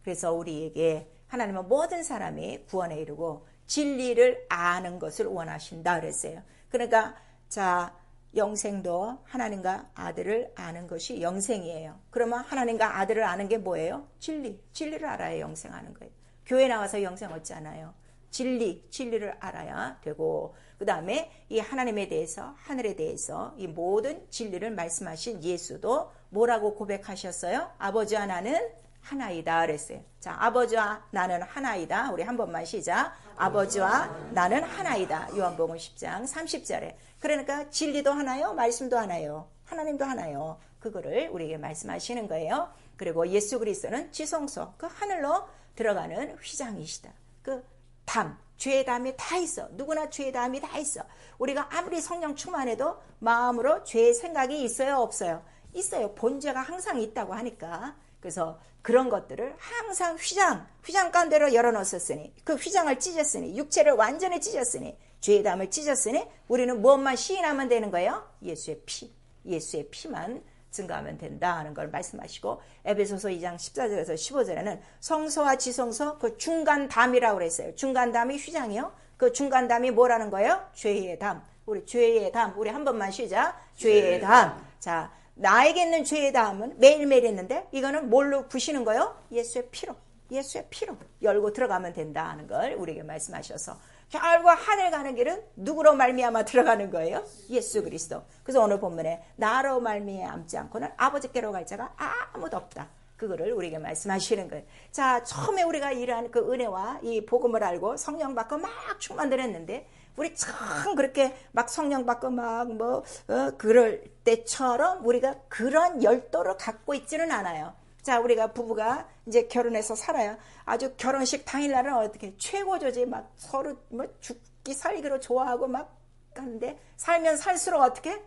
그래서 우리에게 하나님은 모든 사람이 구원에 이르고 진리를 아는 것을 원하신다 그랬어요. 그러니까 자 영생도 하나님과 아들을 아는 것이 영생이에요. 그러면 하나님과 아들을 아는 게 뭐예요? 진리를 알아야 영생하는 거예요. 교회 나와서 영생 얻지 않아요. 진리를 알아야 되고 그 다음에 이 하나님에 대해서 하늘에 대해서 이 모든 진리를 말씀하신 예수도 뭐라고 고백하셨어요? 아버지와 나는 하나이다 그랬어요. 자, 아버지와 나는 하나이다. 우리 한 번만 시작. 아버지와 나는 하나이다. 요한복음 10장 30절에. 그러니까 진리도 하나요? 말씀도 하나요? 하나님도 하나요? 그거를 우리에게 말씀하시는 거예요. 그리고 예수 그리스도는 지성소, 그 하늘로 들어가는 휘장이시다. 그 담, 죄의 담이 다 있어. 누구나 죄의 담이 다 있어. 우리가 아무리 성령 충만해도 마음으로 죄의 생각이 있어요? 없어요? 있어요. 본죄가 항상 있다고 하니까. 그래서 그런 것들을 항상 휘장 가운데로 열어놓았으니 그 휘장을 찢었으니 육체를 완전히 찢었으니 죄의 담을 찢었으니 우리는 무엇만 시인하면 되는 거예요? 예수의 피만 증거하면 된다는 걸 말씀하시고 에베소서 2장 14절에서 15절에는 성소와 지성소 그 중간담이라고 그랬어요. 중간담이 휘장이요. 그 중간담이 뭐라는 거예요? 죄의 담. 우리 죄의 담. 우리 한 번만 쉬자. 죄의 담. 자, 나에게 있는 죄의 담은 매일매일 있는데 이거는 뭘로 부시는 거예요? 예수의 피로 열고 들어가면 된다는 걸 우리에게 말씀하셔서 결국 하늘 가는 길은 누구로 말미암아 들어가는 거예요? 예수 그리스도. 그래서 오늘 본문에 나로 말미암지 않고는 아버지께로 갈 자가 아무도 없다. 그거를 우리에게 말씀하시는 거예요. 자, 처음에 우리가 이러한 그 은혜와 이 복음을 알고 성령 받고 막 충만들었는데 우리 참 그렇게 막 성령 받고 그럴 때처럼 우리가 그런 열도를 갖고 있지는 않아요. 자, 우리가 부부가 이제 결혼해서 살아요. 아주 결혼식 당일날은 어떻게 최고조지. 막 서로 뭐 죽기 살기로 좋아하고 막 하는데 살면 살수록 어떻게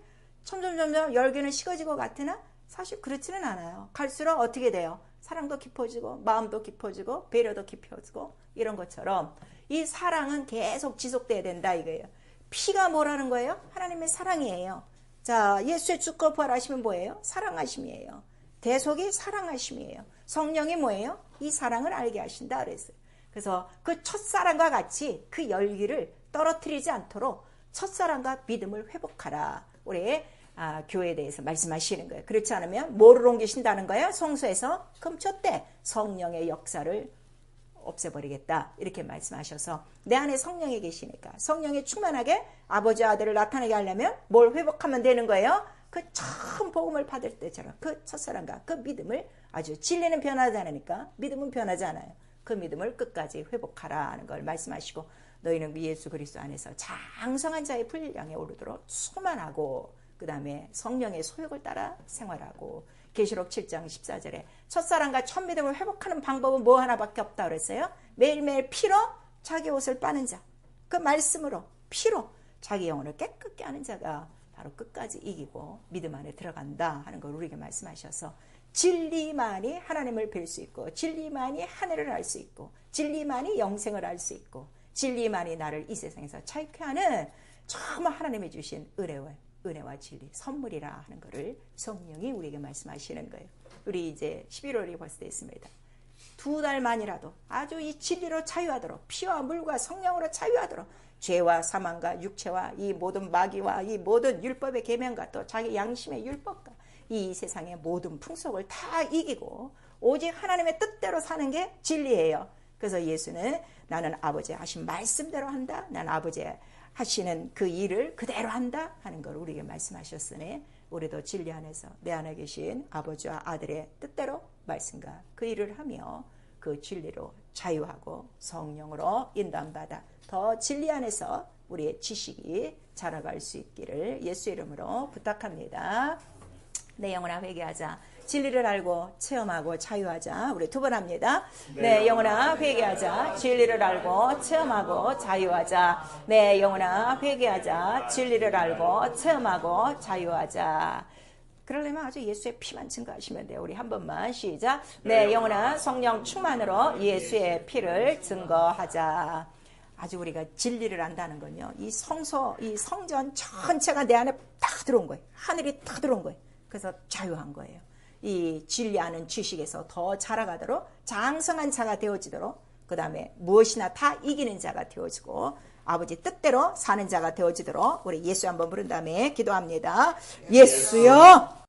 점점 열기는 식어지고 같으나 사실 그렇지는 않아요. 갈수록 어떻게 돼요? 사랑도 깊어지고 마음도 깊어지고 배려도 깊어지고 이런 것처럼 이 사랑은 계속 지속돼야 된다 이거예요. 피가 뭐라는 거예요? 하나님의 사랑이에요. 자, 예수의 죽고 부활하시면 뭐예요? 사랑하심이에요. 대속이 사랑하심이에요. 성령이 뭐예요? 이 사랑을 알게 하신다 그랬어요. 그래서 그 첫사랑과 같이 그 열기를 떨어뜨리지 않도록 첫사랑과 믿음을 회복하라. 우리 교회에 대해서 말씀하시는 거예요. 그렇지 않으면 뭐를 옮기신다는 거예요? 성소에서 금초대 성령의 역사를 없애버리겠다 이렇게 말씀하셔서 내 안에 성령이 계시니까 성령이 충만하게 아버지 아들을 나타나게 하려면 뭘 회복하면 되는 거예요? 그 처음 복음을 받을 때처럼 그 첫사랑과 그 믿음을 아주 진리는 변하지 않으니까 믿음은 변하지 않아요. 그 믿음을 끝까지 회복하라 하는 걸 말씀하시고 너희는 예수 그리스도 안에서 장성한 자의 분량에 오르도록 소만하고 그 다음에 성령의 소욕을 따라 생활하고 계시록 7장 14절에 첫사랑과 첫 믿음을 회복하는 방법은 뭐 하나밖에 없다 그랬어요. 매일매일 피로 자기 옷을 빠는 자, 그 말씀으로 피로 자기 영혼을 깨끗게 하는 자가 바로 끝까지 이기고 믿음 안에 들어간다 하는 걸 우리에게 말씀하셔서 진리만이 하나님을 뵐 수 있고 진리만이 하늘을 알 수 있고 진리만이 영생을 알 수 있고 진리만이 나를 이 세상에서 자유케 하는 정말 하나님이 주신 은혜와 진리, 선물이라 하는 것을 성령이 우리에게 말씀하시는 거예요. 우리 이제 11월이 벌써 됐습니다. 2달만이라도 아주 이 진리로 자유하도록 피와 물과 성령으로 자유하도록 죄와 사망과 육체와 이 모든 마귀와 이 모든 율법의 계명과 또 자기 양심의 율법과 이 세상의 모든 풍속을 다 이기고 오직 하나님의 뜻대로 사는 게 진리예요. 그래서 예수는 나는 아버지 하신 말씀대로 한다. 난 아버지 하시는 그 일을 그대로 한다 하는 걸 우리에게 말씀하셨으니 우리도 진리 안에서 내 안에 계신 아버지와 아들의 뜻대로 말씀과 그 일을 하며 그 진리로 자유하고 성령으로 인도받아 더 진리 안에서 우리의 지식이 자라갈 수 있기를 예수의 이름으로 부탁합니다. 내 영혼아 회개하자. 진리를 알고 체험하고 자유하자. 우리 두 번 합니다. 내 영혼아 회개하자. 진리를 알고 체험하고 자유하자. 내 영혼아 회개하자. 진리를 알고 체험하고 자유하자. 그러려면 아주 예수의 피만 증거하시면 돼요. 우리 한 번만 시작. 내 영혼아 성령 충만으로 예수의 피를 증거하자. 아주 우리가 진리를 안다는 건요. 이 성소, 이 성전 전체가 내 안에 다 들어온 거예요. 하늘이 다 들어온 거예요. 그래서 자유한 거예요. 이 진리 아는 지식에서 더 자라가도록 장성한 자가 되어지도록 그 다음에 무엇이나 다 이기는 자가 되어지고 아버지 뜻대로 사는 자가 되어지도록 우리 예수 한번 부른 다음에 기도합니다. 예수여